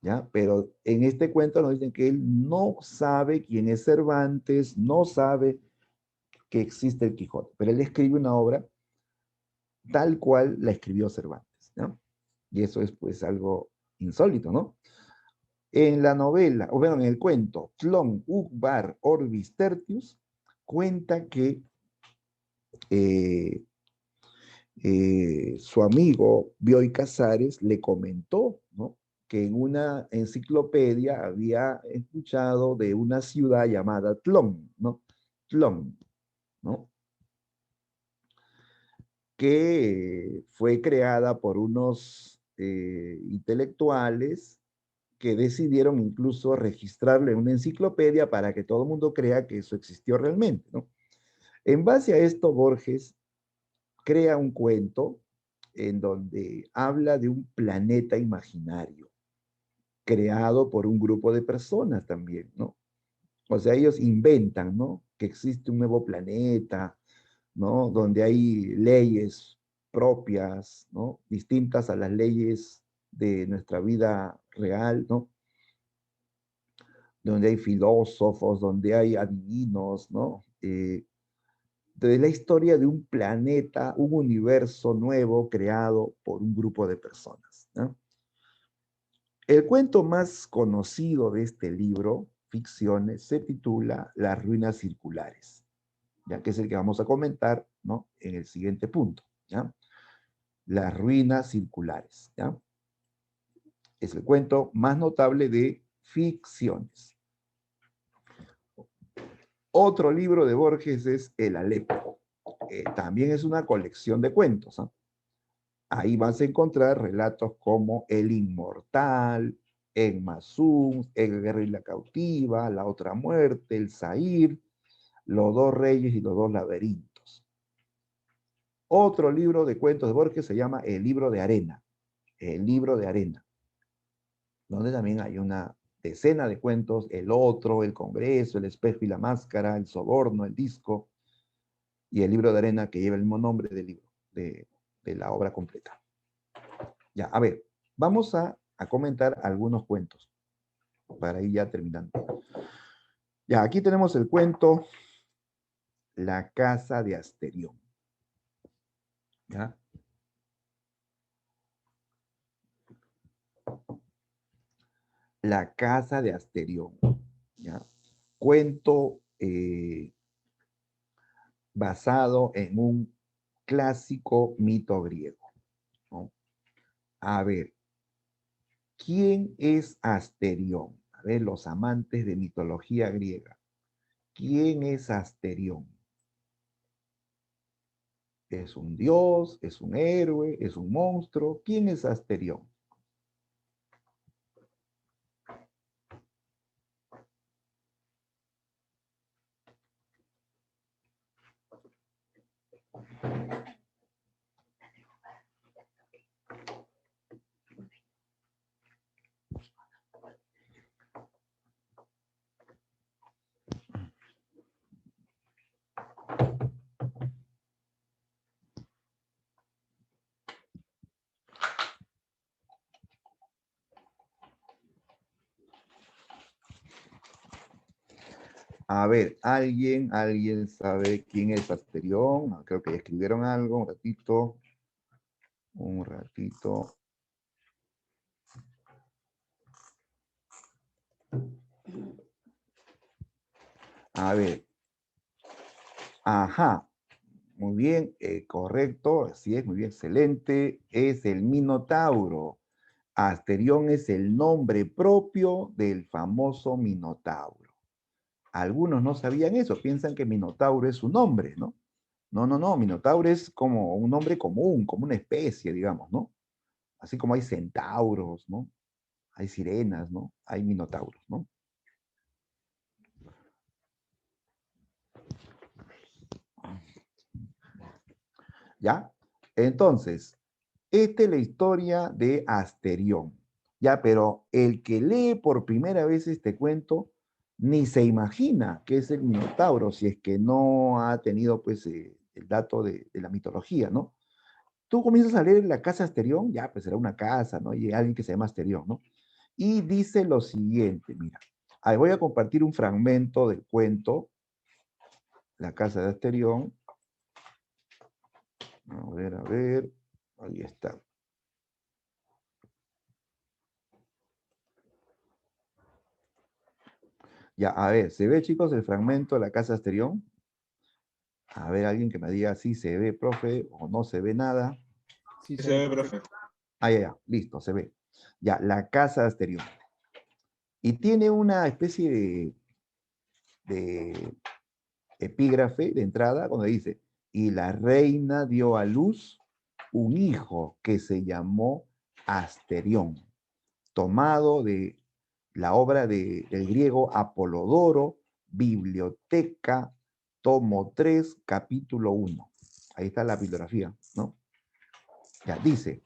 ¿ya? Pero en este cuento nos dicen que él no sabe quién es Cervantes, no sabe que existe el Quijote, pero él escribe una obra tal cual la escribió Cervantes, ¿no? Y eso es pues algo insólito, ¿no? En la novela, o bueno, en el cuento, Tlón, Uqbar, Orbis, Tertius, cuenta que eh, su amigo Bioy Casares le comentó, ¿no? Que en una enciclopedia había escuchado de una ciudad llamada Tlón, ¿no? Tlón, ¿no? Que fue creada por unos intelectuales que decidieron incluso registrarle en una enciclopedia para que todo el mundo crea que eso existió realmente, ¿no? En base a esto, Borges crea un cuento en donde habla de un planeta imaginario, creado por un grupo de personas también, ¿no? O sea, ellos inventan, ¿no? Que existe un nuevo planeta, ¿no? Donde hay leyes propias, ¿no? Distintas a las leyes de nuestra vida real, ¿no? Donde hay filósofos, donde hay adivinos, ¿no? De la historia de un planeta, un universo nuevo creado por un grupo de personas, ¿no? El cuento más conocido de este libro, Ficciones, se titula Las ruinas circulares, ya que es el que vamos a comentar, ¿no?, en el siguiente punto, ¿ya? Las ruinas circulares, ¿ya? Es el cuento más notable de Ficciones. Otro libro de Borges es El Alepo. También es una colección de cuentos, ¿ah? Ahí vas a encontrar relatos como El Inmortal, El Mazún, El Guerra y la Cautiva, La Otra Muerte, El Zahir, Los Dos Reyes y los Dos Laberintos. Otro libro de cuentos de Borges se llama El Libro de Arena. El Libro de Arena, donde también hay una decena de cuentos: El Otro, El Congreso, El Espejo y la Máscara, El Soborno, El Disco, y El Libro de Arena, que lleva el mismo nombre del libro, de la obra completa. Ya, a ver, vamos a comentar algunos cuentos para ir ya terminando. Ya, aquí tenemos el cuento La Casa de Asterión. ¿Ya? La Casa de Asterión. ¿Ya? Cuento basado en un clásico mito griego, ¿no? A ver, ¿quién es Asterión? A ver, los amantes de mitología griega. ¿Quién es Asterión? ¿Es un dios? ¿Es un héroe? ¿Es un monstruo? ¿Quién es Asterión? A ver, ¿alguien sabe quién es Asterión? Creo que ya escribieron algo, un ratito. Un ratito. A ver. Ajá. Muy bien, correcto, así es, muy bien, excelente. Es el Minotauro. Asterión es el nombre propio del famoso Minotauro. Algunos no sabían eso, piensan que Minotauro es su nombre, ¿no? No, no, no, Minotauro es como un nombre común, como una especie, digamos, ¿no? Así como hay centauros, ¿no? Hay sirenas, ¿no? Hay minotauros, ¿no? ¿Ya? Entonces, esta es la historia de Asterión, ¿ya? Pero el que lee por primera vez este cuento ni se imagina que es el Minotauro, si es que no ha tenido, pues, el dato de la mitología, ¿no? Tú comienzas a leer La Casa Asterión, ya, pues será una casa, ¿no? Y hay alguien que se llama Asterión, ¿no? Y dice lo siguiente, mira, ahí voy a compartir un fragmento del cuento, La Casa de Asterión. A ver, ahí está. Ya, a ver, ¿se ve, chicos, el fragmento de La Casa Asterión? A ver, alguien que me diga si se ve, profe, o no se ve nada. Sí, Se ve, profe. Ah, ya, listo, se ve. Ya, La Casa Asterión. Y tiene una especie de epígrafe de entrada donde dice: y la reina dio a luz un hijo que se llamó Asterión, tomado de la obra del griego Apolodoro, Biblioteca, tomo 3, capítulo 1. Ahí está la bibliografía, ¿no? Ya dice,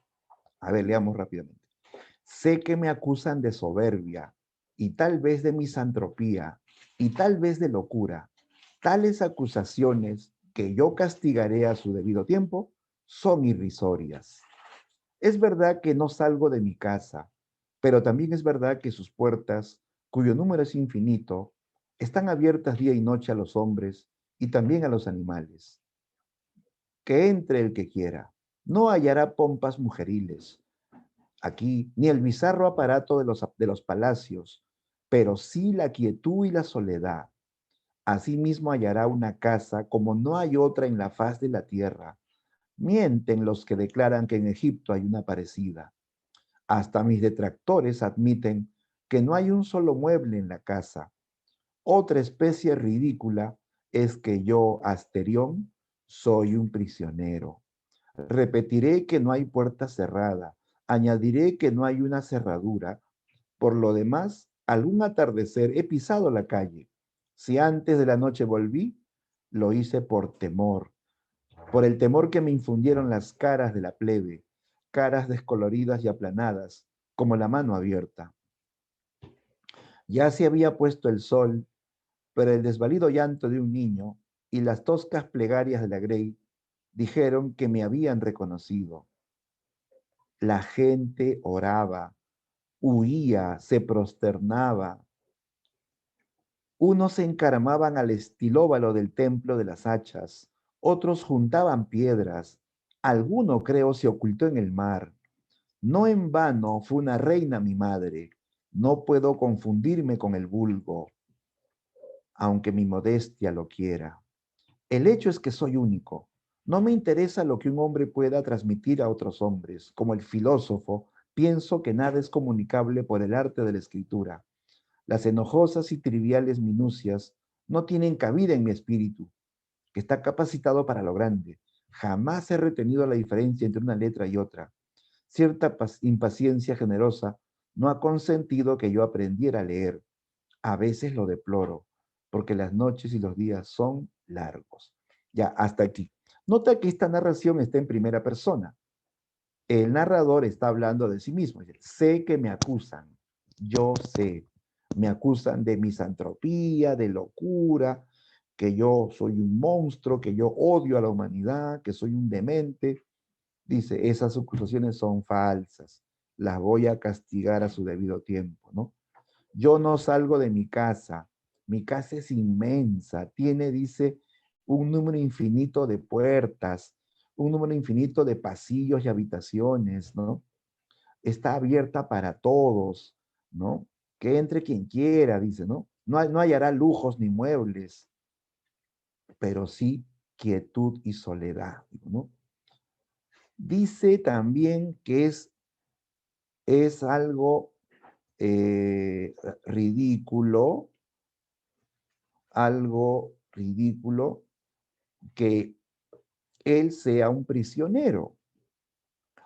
a ver, leamos rápidamente. Sé que me acusan de soberbia y tal vez de misantropía y tal vez de locura. Tales acusaciones, que yo castigaré a su debido tiempo, son irrisorias. Es verdad que no salgo de mi casa, pero también es verdad que sus puertas, cuyo número es infinito, están abiertas día y noche a los hombres y también a los animales. Que entre el que quiera, no hallará pompas mujeriles, aquí, ni el bizarro aparato de los palacios, pero sí la quietud y la soledad. Asimismo hallará una casa como no hay otra en la faz de la tierra. Mienten los que declaran que en Egipto hay una parecida. Hasta mis detractores admiten que no hay un solo mueble en la casa. Otra especie ridícula es que yo, Asterión, soy un prisionero. Repetiré que no hay puerta cerrada. Añadiré que no hay una cerradura. Por lo demás, algún atardecer he pisado la calle. Si antes de la noche volví, lo hice por el temor que me infundieron las caras de la plebe, caras descoloridas y aplanadas, como la mano abierta. Ya se había puesto el sol, pero el desvalido llanto de un niño y las toscas plegarias de la Grey dijeron que me habían reconocido. La gente oraba, huía, se prosternaba. Unos se encaramaban al estilóbalo del templo de las hachas, otros juntaban piedras, alguno creo se ocultó en el mar. No en vano fue una reina mi madre, no puedo confundirme con el vulgo, aunque mi modestia lo quiera. El hecho es que soy único. No me interesa lo que un hombre pueda transmitir a otros hombres. Como el filósofo, pienso que nada es comunicable por el arte de la escritura. Las enojosas y triviales minucias no tienen cabida en mi espíritu, que está capacitado para lo grande. Jamás he retenido la diferencia entre una letra y otra. Cierta impaciencia generosa no ha consentido que yo aprendiera a leer. A veces lo deploro, porque las noches y los días son largos. Ya, hasta aquí. Nota que esta narración está en primera persona. El narrador está hablando de sí mismo. Sé que me acusan. Yo sé. Me acusan de misantropía, de locura, que yo soy un monstruo, que yo odio a la humanidad, que soy un demente. Dice, esas acusaciones son falsas. Las voy a castigar a su debido tiempo, ¿no? Yo no salgo de mi casa es inmensa, tiene, dice, un número infinito de puertas, un número infinito de pasillos y habitaciones, ¿no? Está abierta para todos, ¿no? Que entre quien quiera, dice, ¿no? No hallará lujos ni muebles, pero sí quietud y soledad, ¿no? Dice también que es algo eh, ridículo, algo ridículo que él sea un prisionero.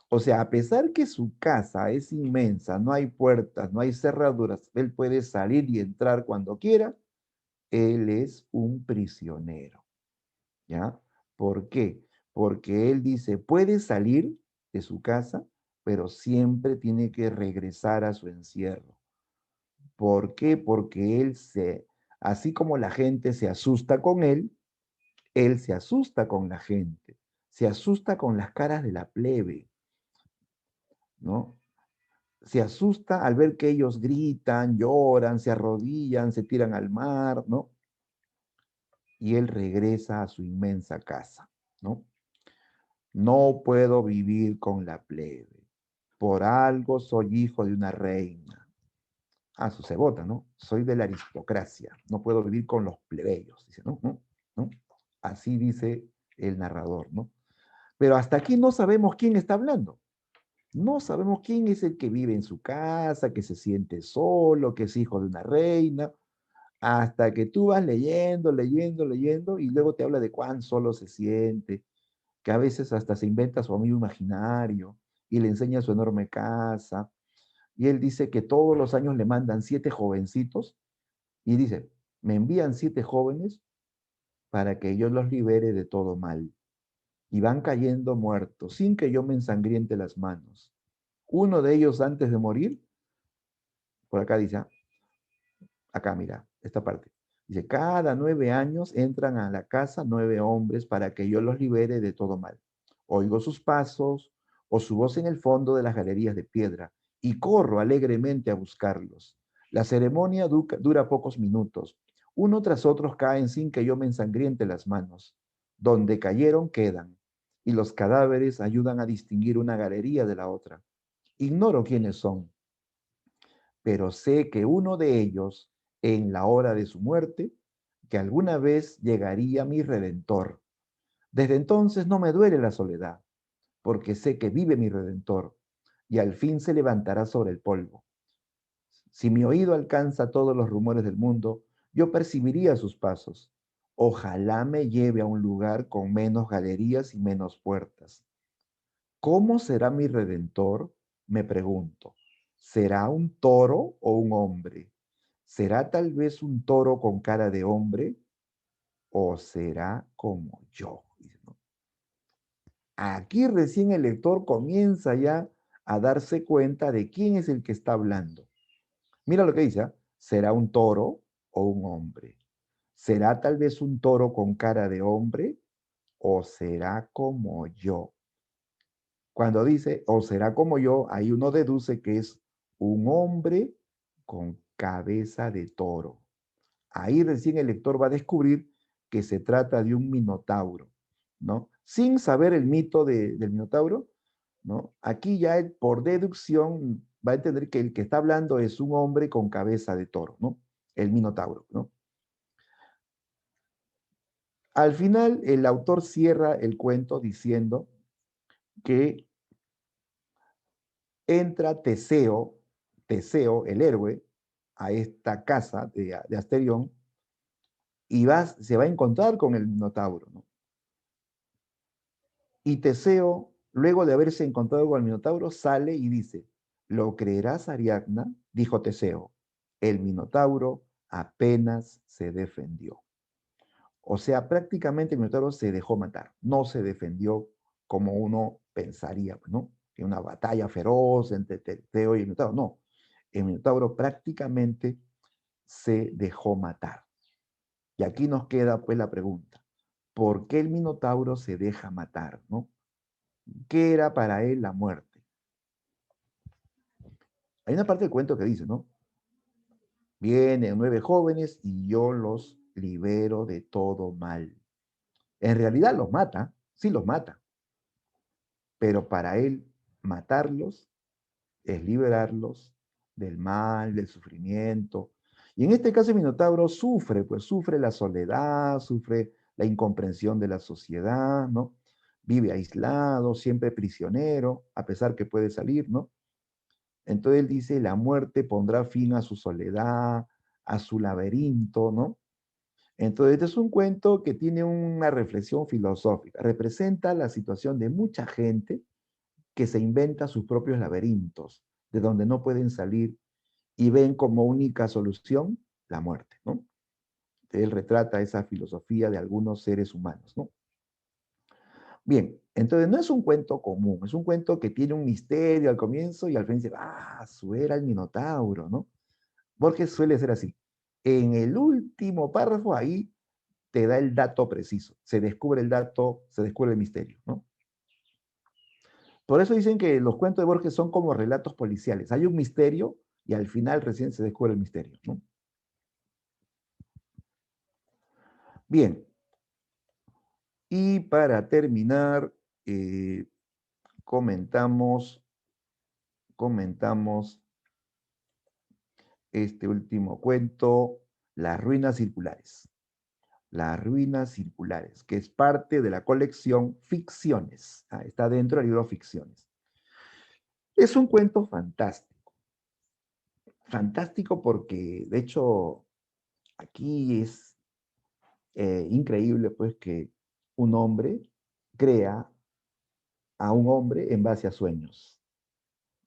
O sea, a pesar que su casa es inmensa, no hay puertas, no hay cerraduras, él puede salir y entrar cuando quiera, él es un prisionero. ¿Ya? ¿Por qué? Porque él dice, puede salir de su casa, pero siempre tiene que regresar a su encierro. ¿Por qué? Porque así como la gente se asusta con él se asusta con la gente, se asusta con las caras de la plebe, ¿no? Se asusta al ver que ellos gritan, lloran, se arrodillan, se tiran al mar, ¿no? Y él regresa a su inmensa casa, ¿no? No puedo vivir con la plebe. Por algo soy hijo de una reina. Ah, su cebota, ¿no? Soy de la aristocracia. No puedo vivir con los plebeyos. Dice, ¿no? ¿No? ¿No? Así dice el narrador, ¿no? Pero hasta aquí no sabemos quién está hablando. No sabemos quién es el que vive en su casa, que se siente solo, que es hijo de una reina, hasta que tú vas leyendo, leyendo, leyendo, y luego te habla de cuán solo se siente, que a veces hasta se inventa su amigo imaginario y le enseña su enorme casa. Y él dice que todos los años le mandan 7 jovencitos y dice, me envían 7 jóvenes para que yo los libere de todo mal. Y van cayendo muertos sin que yo me ensangriente las manos. Uno de ellos antes de morir, por acá dice, acá mira, esta parte. Dice, cada 9 años entran a la casa 9 hombres para que yo los libere de todo mal. Oigo sus pasos o su voz en el fondo de las galerías de piedra y corro alegremente a buscarlos. La ceremonia dura pocos minutos. Uno tras otro caen sin que yo me ensangriente las manos. Donde cayeron quedan y los cadáveres ayudan a distinguir una galería de la otra. Ignoro quiénes son, pero sé que uno de ellos, en la hora de su muerte, que alguna vez llegaría mi Redentor. Desde entonces no me duele la soledad, porque sé que vive mi Redentor, y al fin se levantará sobre el polvo. Si mi oído alcanza todos los rumores del mundo, yo percibiría sus pasos. Ojalá me lleve a un lugar con menos galerías y menos puertas. ¿Cómo será mi Redentor? Me pregunto. ¿Será un toro o un hombre? ¿Será tal vez un toro con cara de hombre? ¿O será como yo? Aquí recién el lector comienza ya a darse cuenta de quién es el que está hablando. Mira lo que dice, ¿ah? ¿Será un toro o un hombre? ¿Será tal vez un toro con cara de hombre o será como yo? Cuando dice o será como yo, ahí uno deduce que es un hombre con cabeza de toro. Ahí recién el lector va a descubrir que se trata de un minotauro, ¿no? Sin saber el mito del minotauro, ¿no? Aquí ya por deducción va a entender que el que está hablando es un hombre con cabeza de toro, ¿no? El minotauro, ¿no? Al final, el autor cierra el cuento diciendo que entra Teseo, el héroe, a esta casa de Asterión y se va a encontrar con el minotauro, ¿no? Y Teseo, luego de haberse encontrado con el minotauro, sale y dice, ¿lo creerás, Ariadna? Dijo Teseo, el minotauro apenas se defendió. O sea, prácticamente el minotauro se dejó matar, no se defendió como uno pensaría, ¿no? Que una batalla feroz entre Teseo y el minotauro, no. El minotauro prácticamente se dejó matar. Y aquí nos queda pues la pregunta, ¿por qué el minotauro se deja matar, no? ¿Qué era para él la muerte? Hay una parte del cuento que dice, ¿no? Vienen 9 jóvenes y yo los libero de todo mal. En realidad los mata, sí los mata, pero para él matarlos es liberarlos del mal, del sufrimiento. Y en este caso el Minotauro sufre, pues sufre la soledad, sufre la incomprensión de la sociedad, ¿no? Vive aislado, siempre prisionero, a pesar que puede salir, ¿no? Entonces él dice, la muerte pondrá fin a su soledad, a su laberinto, ¿no? Entonces este es un cuento que tiene una reflexión filosófica. Representa la situación de mucha gente que se inventa sus propios laberintos, de donde no pueden salir y ven como única solución la muerte, ¿no? Él retrata esa filosofía de algunos seres humanos, ¿no? Bien, entonces no es un cuento común, es un cuento que tiene un misterio al comienzo y al fin dice, ah, su era el Minotauro, ¿no? Porque suele ser así. En el último párrafo ahí te da el dato preciso, se descubre el dato, se descubre el misterio, ¿no? Por eso dicen que los cuentos de Borges son como relatos policiales. Hay un misterio y al final recién se descubre el misterio, ¿no? Bien, y para terminar, eh, comentamos este último cuento, Las ruinas circulares. Las ruinas circulares, que es parte de la colección Ficciones. Ah, está dentro del libro Ficciones. Es un cuento fantástico. Fantástico porque, de hecho, aquí es increíble, pues, que un hombre crea a un hombre en base a sueños.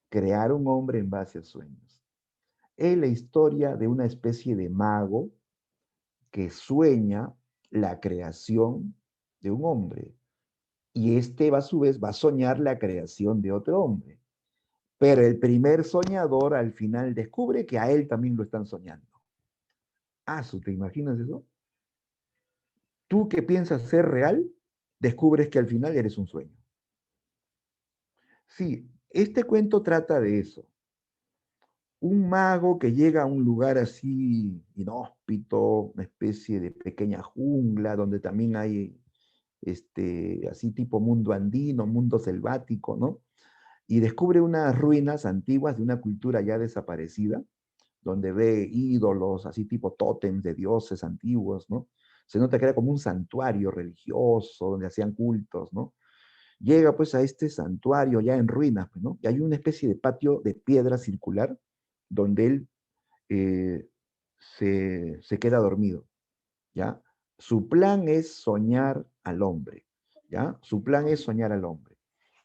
Crear un hombre en base a sueños. Es la historia de una especie de mago que sueña la creación de un hombre. Y este a su vez va a soñar la creación de otro hombre. Pero el primer soñador al final descubre que a él también lo están soñando. ¿Te imaginas eso? Tú que piensas ser real, descubres que al final eres un sueño. Sí, este cuento trata de eso. Un mago que llega a un lugar así inhóspito, una especie de pequeña jungla, donde también hay así tipo mundo andino, mundo selvático, ¿no? y descubre unas ruinas antiguas de una cultura ya desaparecida, donde ve ídolos, así tipo tótems de dioses antiguos, ¿no? Se nota que era como un santuario religioso, donde hacían cultos, ¿no? Llega pues a este santuario ya en ruinas, pues, ¿no? Y hay una especie de patio de piedra circular, donde él eh, se queda dormido, ¿ya? Su plan es soñar al hombre, ¿ya? Su plan es soñar al hombre,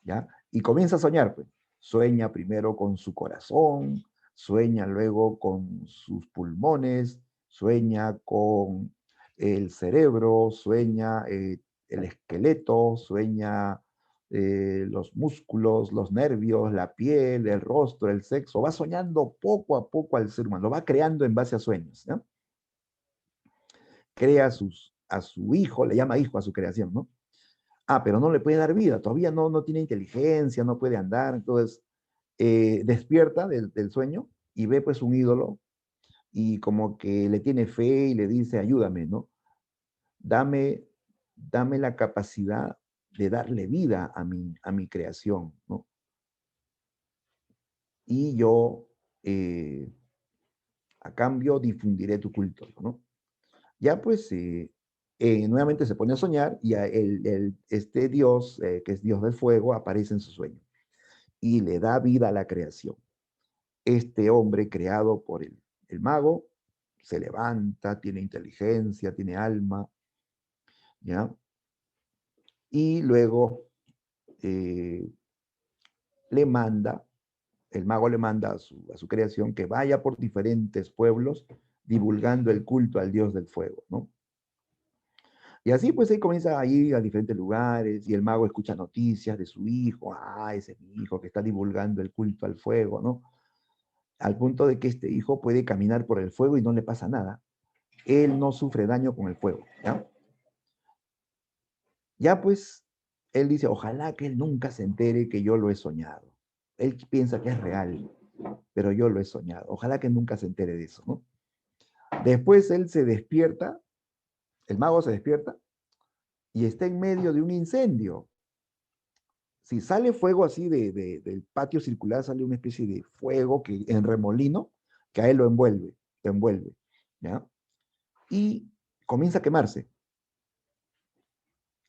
¿ya? Y comienza a soñar, pues. Sueña primero con su corazón, sueña luego con sus pulmones, sueña con el cerebro, sueña el esqueleto, sueña los músculos, los nervios, la piel, el rostro, el sexo. Va soñando poco a poco al ser humano, lo va creando en base a sueños, ¿no? Crea a su hijo, le llama hijo a su creación, ¿no? Ah, pero no le puede dar vida, todavía no tiene inteligencia, no puede andar, entonces despierta del sueño y ve pues un ídolo y como que le tiene fe y le dice, ayúdame, ¿no? Dame, dame la capacidad de darle vida a mi creación, ¿no? Y yo, a cambio, difundiré tu culto, ¿no? Ya pues, nuevamente se pone a soñar y este Dios, que es Dios del fuego, aparece en su sueño y le da vida a la creación. Este hombre creado por el mago se levanta, tiene inteligencia, tiene alma, ¿ya? Y luego eh, le manda, el mago le manda a su creación que vaya por diferentes pueblos divulgando el culto al Dios del fuego, ¿no? Y así pues él comienza a ir a diferentes lugares y el mago escucha noticias de su hijo, ah, ese es mi hijo que está divulgando el culto al fuego, ¿no? Al punto de que este hijo puede caminar por el fuego y no le pasa nada. Él no sufre daño con el fuego, ¿ya? Ya pues, él dice, ojalá que él nunca se entere que yo lo he soñado. Él piensa que es real, pero yo lo he soñado. Ojalá que nunca se entere de eso, ¿no? Después él se despierta, el mago se despierta y está en medio de un incendio. Si sale fuego así del patio circular, sale una especie de fuego que, en remolino que a él lo envuelve, ¿ya? Y comienza a quemarse.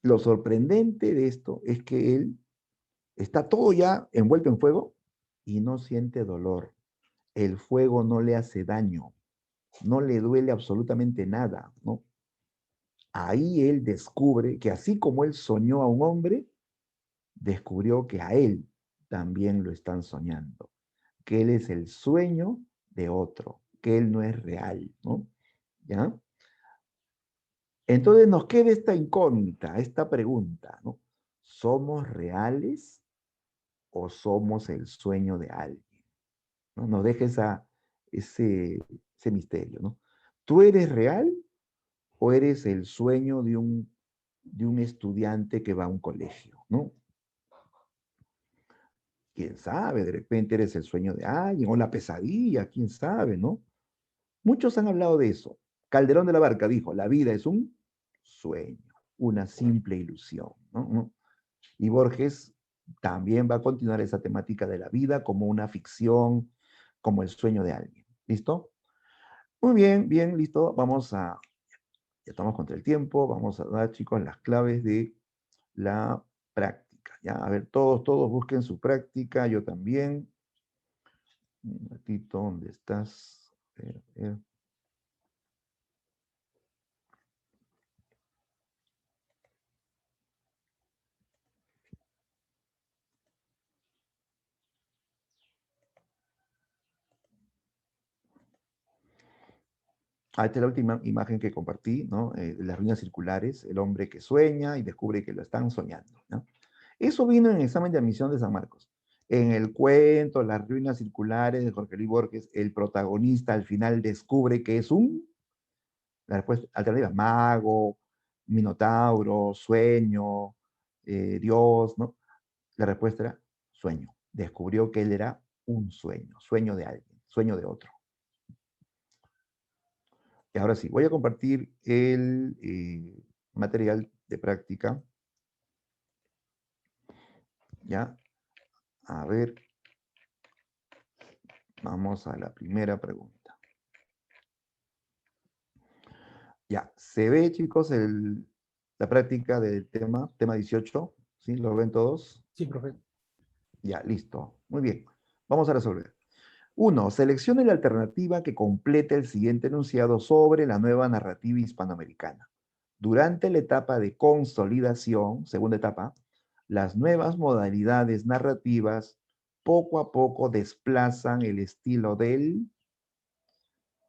Lo sorprendente de esto es que él está todo ya envuelto en fuego y no siente dolor. El fuego no le hace daño, no le duele absolutamente nada, ¿no? Ahí él descubre que así como él soñó a un hombre, descubrió que a él también lo están soñando, que él es el sueño de otro, que él no es real, ¿no? ¿Ya? Entonces nos queda esta incógnita, esta pregunta, ¿no? ¿Somos reales o somos el sueño de alguien? ¿No? Nos deja ese misterio, ¿no? ¿Tú eres real o eres el sueño de un estudiante que va a un colegio, ¿no? ¿Quién sabe? De repente eres el sueño de alguien o la pesadilla, quién sabe, ¿no? Muchos han hablado de eso. Calderón de la Barca dijo, la vida es un sueño, una simple ilusión, ¿no? Y Borges también va a continuar esa temática de la vida como una ficción, como el sueño de alguien. ¿Listo? Muy bien, bien, listo. Ya estamos contra el tiempo, vamos a dar, chicos, las claves de la práctica. ¿Ya? A ver, todos busquen su práctica, yo también. Un ratito, ¿dónde estás? A ver. Esta es la última imagen que compartí, ¿no? De las ruinas circulares, el hombre que sueña y descubre que lo están soñando, ¿no? Eso vino en el examen de admisión de San Marcos. En el cuento, Las ruinas circulares de Jorge Luis Borges, el protagonista al final descubre que es la respuesta alternativa, mago, minotauro, sueño, Dios, ¿no? La respuesta era sueño. Descubrió que él era un sueño, sueño de alguien, sueño de otro. Y ahora sí, voy a compartir el material de práctica. ¿Ya? A ver, vamos a la primera pregunta. Ya, ¿se ve, chicos, la práctica del tema 18? ¿Sí? ¿Lo ven todos? Sí, profe. Ya, listo. Muy bien. Vamos a resolver. 1. Seleccione la alternativa que complete el siguiente enunciado sobre la nueva narrativa hispanoamericana. Durante la etapa de consolidación, segunda etapa, las nuevas modalidades narrativas poco a poco desplazan el estilo del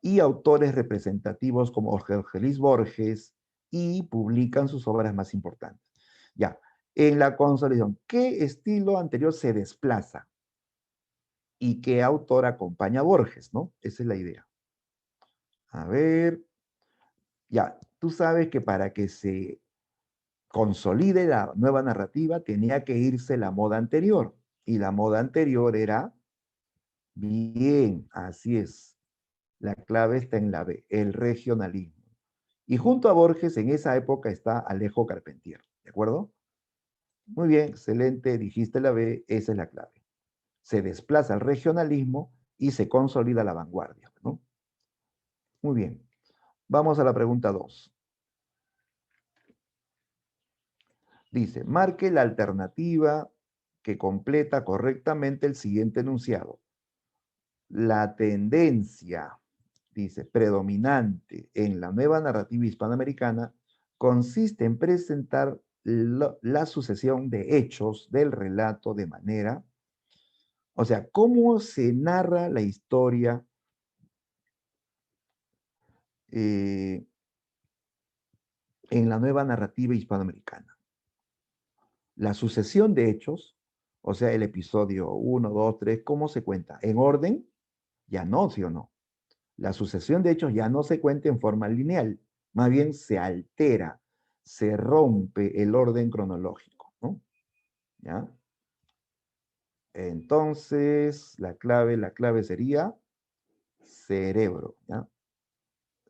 y autores representativos como Jorge Luis Borges y publican sus obras más importantes. Ya, en la consolidación, ¿qué estilo anterior se desplaza? ¿Y qué autor acompaña a Borges, no? Esa es la idea. A ver, ya, tú sabes que para que se consolide la nueva narrativa tenía que irse la moda anterior. Y la moda anterior era, bien, así es. La clave está en la B, el regionalismo. Y junto a Borges en esa época está Alejo Carpentier, ¿de acuerdo? Muy bien, excelente, dijiste la B, esa es la clave. Se desplaza el regionalismo y se consolida la vanguardia, ¿no? Muy bien, vamos a la pregunta 2. Dice, marque la alternativa que completa correctamente el siguiente enunciado. La tendencia, dice, predominante en la nueva narrativa hispanoamericana consiste en presentar la sucesión de hechos del relato de manera, o sea, cómo se narra la historia en la nueva narrativa hispanoamericana. La sucesión de hechos, o sea, el episodio 1, 2, 3, ¿cómo se cuenta? ¿En orden? Ya no, ¿sí o no? La sucesión de hechos ya no se cuenta en forma lineal, más bien se altera, se rompe el orden cronológico, ¿no? ¿Ya? Entonces, la clave sería cerebro, ¿ya?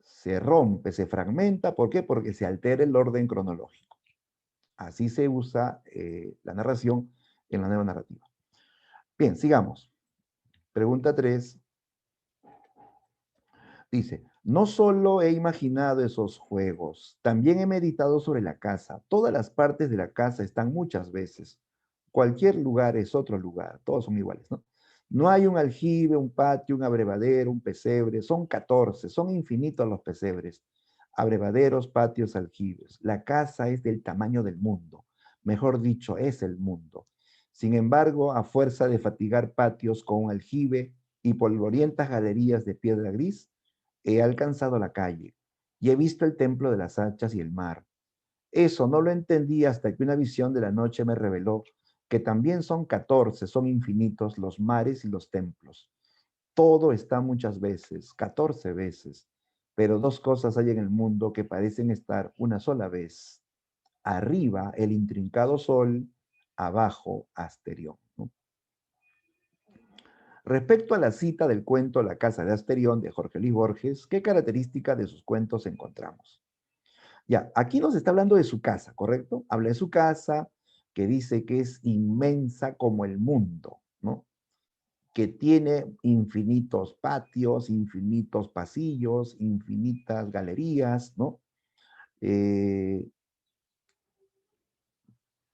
Se rompe, se fragmenta, ¿por qué? Porque se altera el orden cronológico. Así se usa la narración en la nueva narrativa. Bien, sigamos. Pregunta 3. Dice, no solo he imaginado esos juegos, también he meditado sobre la casa. Todas las partes de la casa están muchas veces. Cualquier lugar es otro lugar, todos son iguales, ¿no? No hay un aljibe, un patio, un abrevadero, un pesebre, son 14, son infinitos los pesebres. Abrevaderos, patios, aljibes. La casa es del tamaño del mundo, mejor dicho, es el mundo. Sin embargo, a fuerza de fatigar patios con un aljibe y polvorientas galerías de piedra gris, he alcanzado la calle y he visto el templo de las hachas y el mar. Eso no lo entendí hasta que una visión de la noche me reveló que también son 14, son infinitos los mares y los templos. Todo está muchas veces, 14 veces, pero dos cosas hay en el mundo que parecen estar una sola vez. Arriba el intrincado sol, abajo Asterión, ¿no? Respecto a la cita del cuento La casa de Asterión de Jorge Luis Borges, ¿qué característica de sus cuentos encontramos? Ya, aquí nos está hablando de su casa, ¿correcto? Habla de su casa, que dice que es inmensa como el mundo, ¿no? Que tiene infinitos patios, infinitos pasillos, infinitas galerías, ¿no? Eh,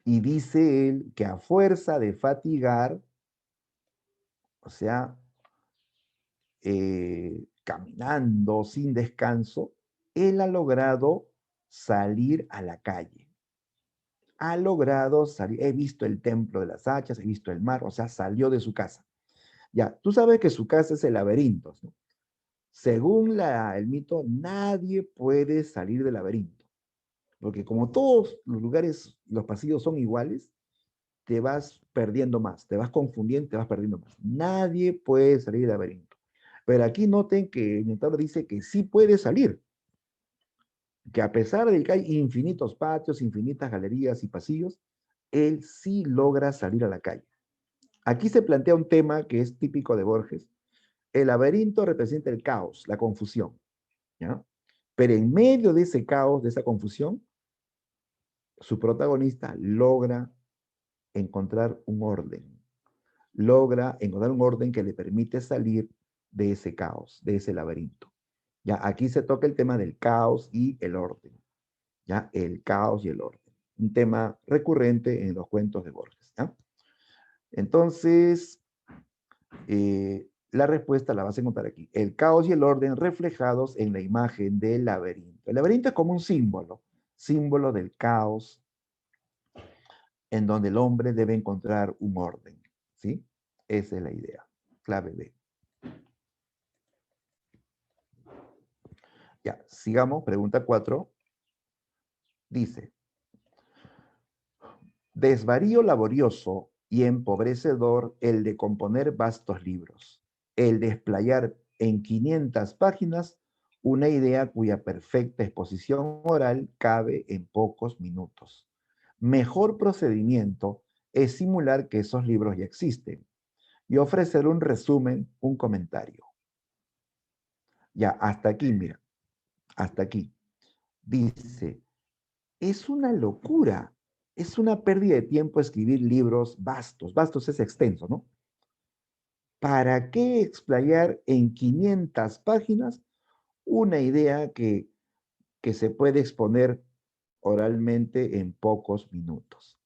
y dice él que a fuerza de fatigar, o sea, caminando sin descanso, él ha logrado salir a la calle. Ha logrado salir, he visto el templo de las hachas, he visto el mar, o sea, salió de su casa. Ya, tú sabes que su casa es el laberinto, ¿no? Según el mito, nadie puede salir del laberinto, porque como todos los lugares, los pasillos son iguales, te vas perdiendo más, te vas confundiendo, te vas perdiendo más. Nadie puede salir del laberinto. Pero aquí noten que el autor dice que sí puede salir, que a pesar de que hay infinitos patios, infinitas galerías y pasillos, él sí logra salir a la calle. Aquí se plantea un tema que es típico de Borges. El laberinto representa el caos, la confusión, ¿ya? Pero en medio de ese caos, de esa confusión, su protagonista logra encontrar un orden, logra encontrar un orden que le permite salir de ese caos, de ese laberinto. Ya, aquí se toca el tema del caos y el orden. Ya, el caos y el orden. Un tema recurrente en los cuentos de Borges. ¿Ya? Entonces, la respuesta la vas a encontrar aquí. El caos y el orden reflejados en la imagen del laberinto. El laberinto es como un símbolo del caos, en donde el hombre debe encontrar un orden. ¿Sí? Esa es la idea. Clave B. Ya, sigamos. Pregunta 4. Dice, desvarío laborioso y empobrecedor el de componer vastos libros, el de explayar en 500 páginas una idea cuya perfecta exposición oral cabe en pocos minutos. Mejor procedimiento es simular que esos libros ya existen y ofrecer un resumen, un comentario. Ya, hasta aquí, mira, hasta aquí. Dice, es una locura, es una pérdida de tiempo escribir libros vastos, vastos es extenso, ¿no? ¿Para qué explayar en 500 páginas una idea que se puede exponer oralmente en pocos minutos?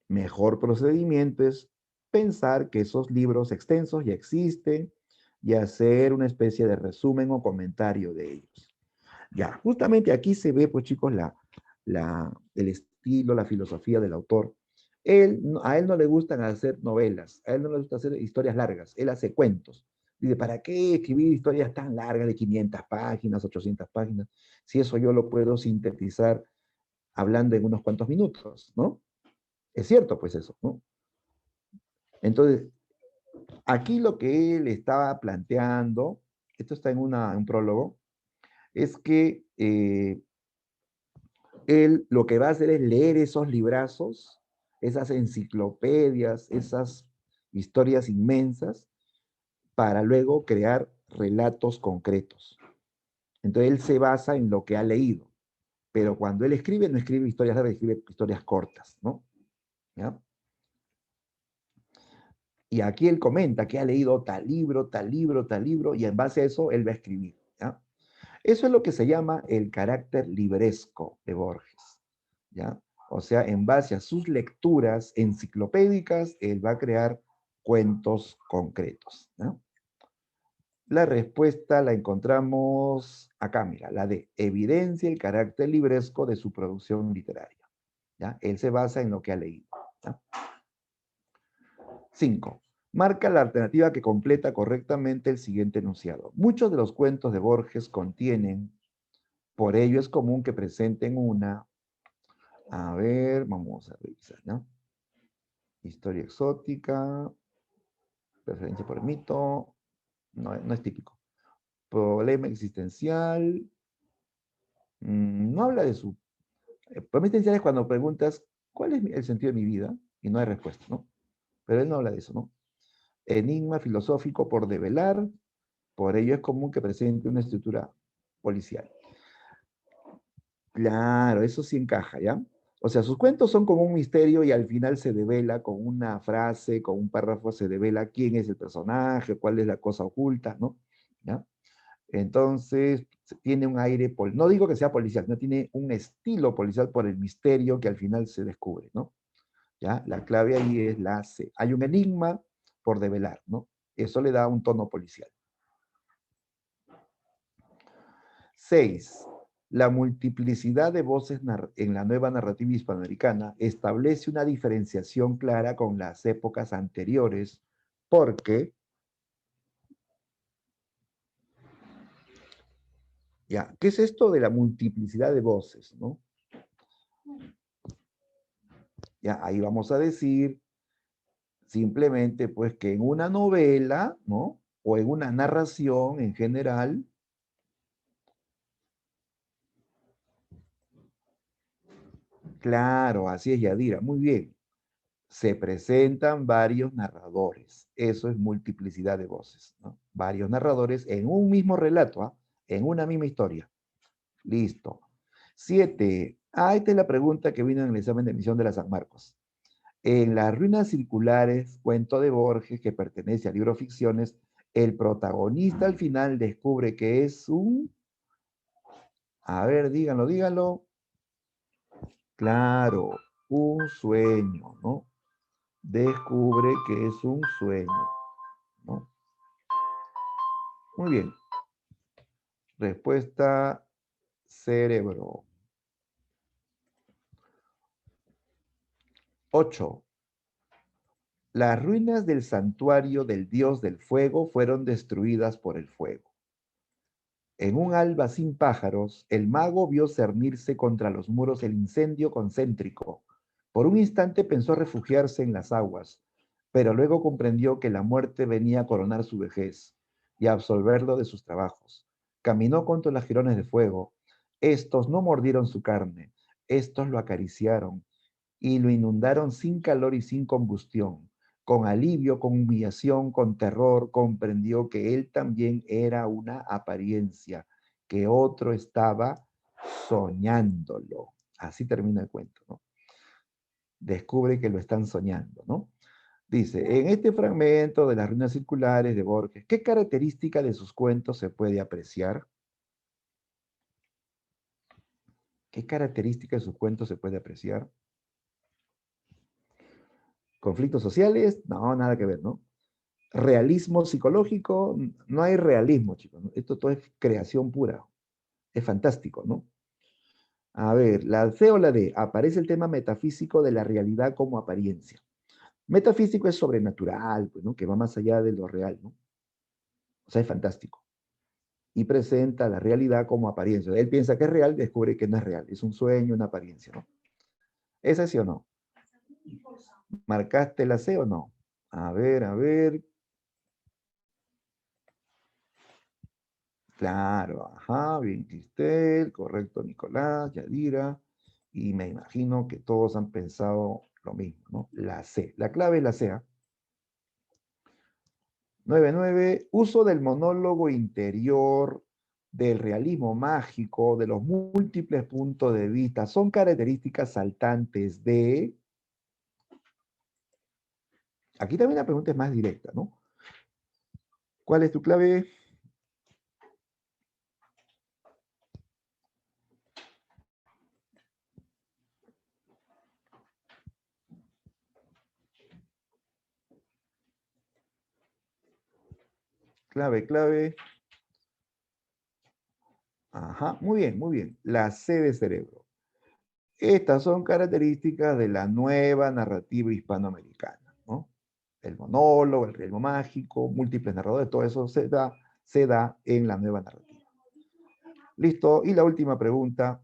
Mejor procedimiento es pensar que esos libros extensos ya existen y hacer una especie de resumen o comentario de ellos. Ya, justamente aquí se ve, pues chicos, el estilo, la filosofía del autor. A él no le gustan hacer novelas, a él no le gusta hacer historias largas, él hace cuentos. Dice, ¿para qué escribir historias tan largas de 500 páginas, 800 páginas, si eso yo lo puedo sintetizar hablando en unos cuantos minutos, ¿no? Es cierto, pues eso, ¿no? Entonces, aquí lo que él estaba planteando, esto está en un prólogo, es que él lo que va a hacer es leer esos librazos, esas enciclopedias, esas historias inmensas, para luego crear relatos concretos. Entonces él se basa en lo que ha leído, pero cuando él escribe, no escribe historias largas, escribe historias cortas, ¿no? ¿Ya? Y aquí él comenta que ha leído tal libro, tal libro, tal libro, y en base a eso él va a escribir, ¿ya? Eso es lo que se llama el carácter libresco de Borges, ¿ya? O sea, en base a sus lecturas enciclopédicas, él va a crear cuentos concretos, ¿no? La respuesta la encontramos acá, mira, la de evidencia el carácter libresco de su producción literaria, ¿ya? Él se basa en lo que ha leído, ¿ya? 5. Marca la alternativa que completa correctamente el siguiente enunciado. Muchos de los cuentos de Borges contienen, por ello es común que presenten una, a ver, vamos a revisar, ¿no? Historia exótica, preferencia por mito, no es típico. Problema existencial, no habla de su... Problema existencial es cuando preguntas, ¿cuál es el sentido de mi vida? Y no hay respuesta, ¿no? Pero él no habla de eso, ¿no? Enigma filosófico por develar, por ello es común que presente una estructura policial. Claro, eso sí encaja, ¿ya? O sea, sus cuentos son como un misterio y al final se devela con una frase, con un párrafo, se devela quién es el personaje, cuál es la cosa oculta, ¿no? ¿Ya? Entonces, tiene un aire, no digo que sea policial, no tiene un estilo policial por el misterio que al final se descubre, ¿no? ¿Ya? La clave ahí es la C. Hay un enigma por develar, ¿no? Eso le da un tono policial. 6. La multiplicidad de voces en la nueva narrativa hispanoamericana establece una diferenciación clara con las épocas anteriores porque, ya, ¿qué es esto de la multiplicidad de voces, no? Ya, ahí vamos a decir simplemente pues que en una novela, ¿no? O en una narración en general, claro, así es, Yadira, muy bien. Se presentan varios narradores. Eso es multiplicidad de voces, ¿no? Varios narradores en un mismo relato, ¿ah? En una misma historia. Listo. 7. Esta es la pregunta que vino en el examen de admisión de la San Marcos. En Las ruinas circulares, cuento de Borges, que pertenece al libro Ficciones, el protagonista al final descubre que es un... A ver, díganlo, díganlo. Claro, un sueño, ¿no? Descubre que es un sueño, ¿no? Muy bien. Respuesta, cerebro. 8. Las ruinas del santuario del dios del fuego fueron destruidas por el fuego. En un alba sin pájaros, el mago vio cernirse contra los muros el incendio concéntrico. Por un instante pensó refugiarse en las aguas, pero luego comprendió que la muerte venía a coronar su vejez y a absolverlo de sus trabajos. Caminó contra los jirones de fuego. Estos no mordieron su carne, estos lo acariciaron y lo inundaron sin calor y sin combustión. Con alivio, con humillación, con terror, comprendió que él también era una apariencia, que otro estaba soñándolo. Así termina el cuento, ¿no? Descubre que lo están soñando, ¿no? Dice, en este fragmento de las ruinas circulares de Borges, ¿qué característica de sus cuentos se puede apreciar? ¿Qué característica de sus cuentos se puede apreciar? ¿Conflictos sociales? No, nada que ver, ¿no? Realismo psicológico, no hay realismo, chicos, ¿no? Esto todo es creación pura, es fantástico, ¿no? A ver, la C o la D, aparece el tema metafísico de la realidad como apariencia. Metafísico es sobrenatural, pues, ¿no? Que va más allá de lo real, ¿no? O sea, es fantástico. Y presenta la realidad como apariencia. Él piensa que es real, descubre que no es real, es un sueño, una apariencia, ¿no? ¿Es así o no? ¿Marcaste la C o no? A ver. Claro, ajá, bien Cristel, correcto Nicolás, Yadira, y me imagino que todos han pensado lo mismo, ¿no? La C, la clave es la C. 9.9, uso del monólogo interior, del realismo mágico, de los múltiples puntos de vista, son características saltantes de... Aquí también la pregunta es más directa, ¿no? ¿Cuál es tu clave? Clave. Ajá, muy bien. La C de cerebro. Estas son características de la nueva narrativa hispanoamericana, ¿no? El monólogo, el realismo mágico, múltiples narradores, todo eso se da en la nueva narrativa. Listo, y la última pregunta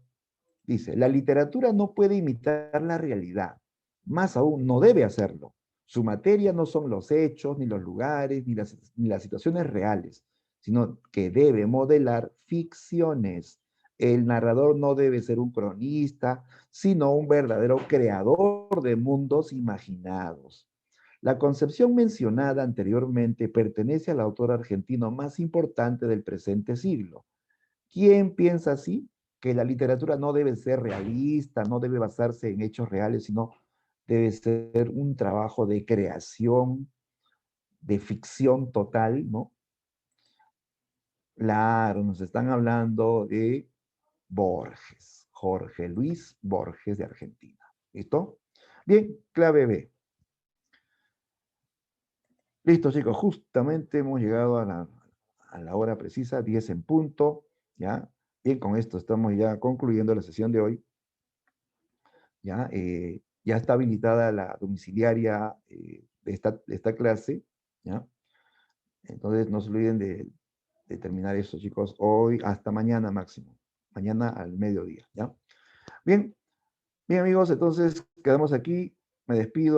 dice, la literatura no puede imitar la realidad, más aún no debe hacerlo. Su materia no son los hechos, ni los lugares, ni las situaciones reales, sino que debe modelar ficciones. El narrador no debe ser un cronista, sino un verdadero creador de mundos imaginados. La concepción mencionada anteriormente pertenece al autor argentino más importante del presente siglo. ¿Quién piensa así? Que la literatura no debe ser realista, no debe basarse en hechos reales, sino debe ser un trabajo de creación, de ficción total, ¿no? Claro, nos están hablando de Borges, Jorge Luis Borges de Argentina. ¿Listo? Bien, clave B. Listo, chicos, justamente hemos llegado a la hora precisa, 10 en punto, ¿ya? Bien, con esto estamos ya concluyendo la sesión de hoy. ¿Ya? Ya está habilitada la domiciliaria de esta clase, ¿ya? Entonces no se olviden de terminar eso, chicos, hoy hasta mañana máximo, mañana al mediodía, ¿ya? Bien, amigos, entonces quedamos aquí, me despido.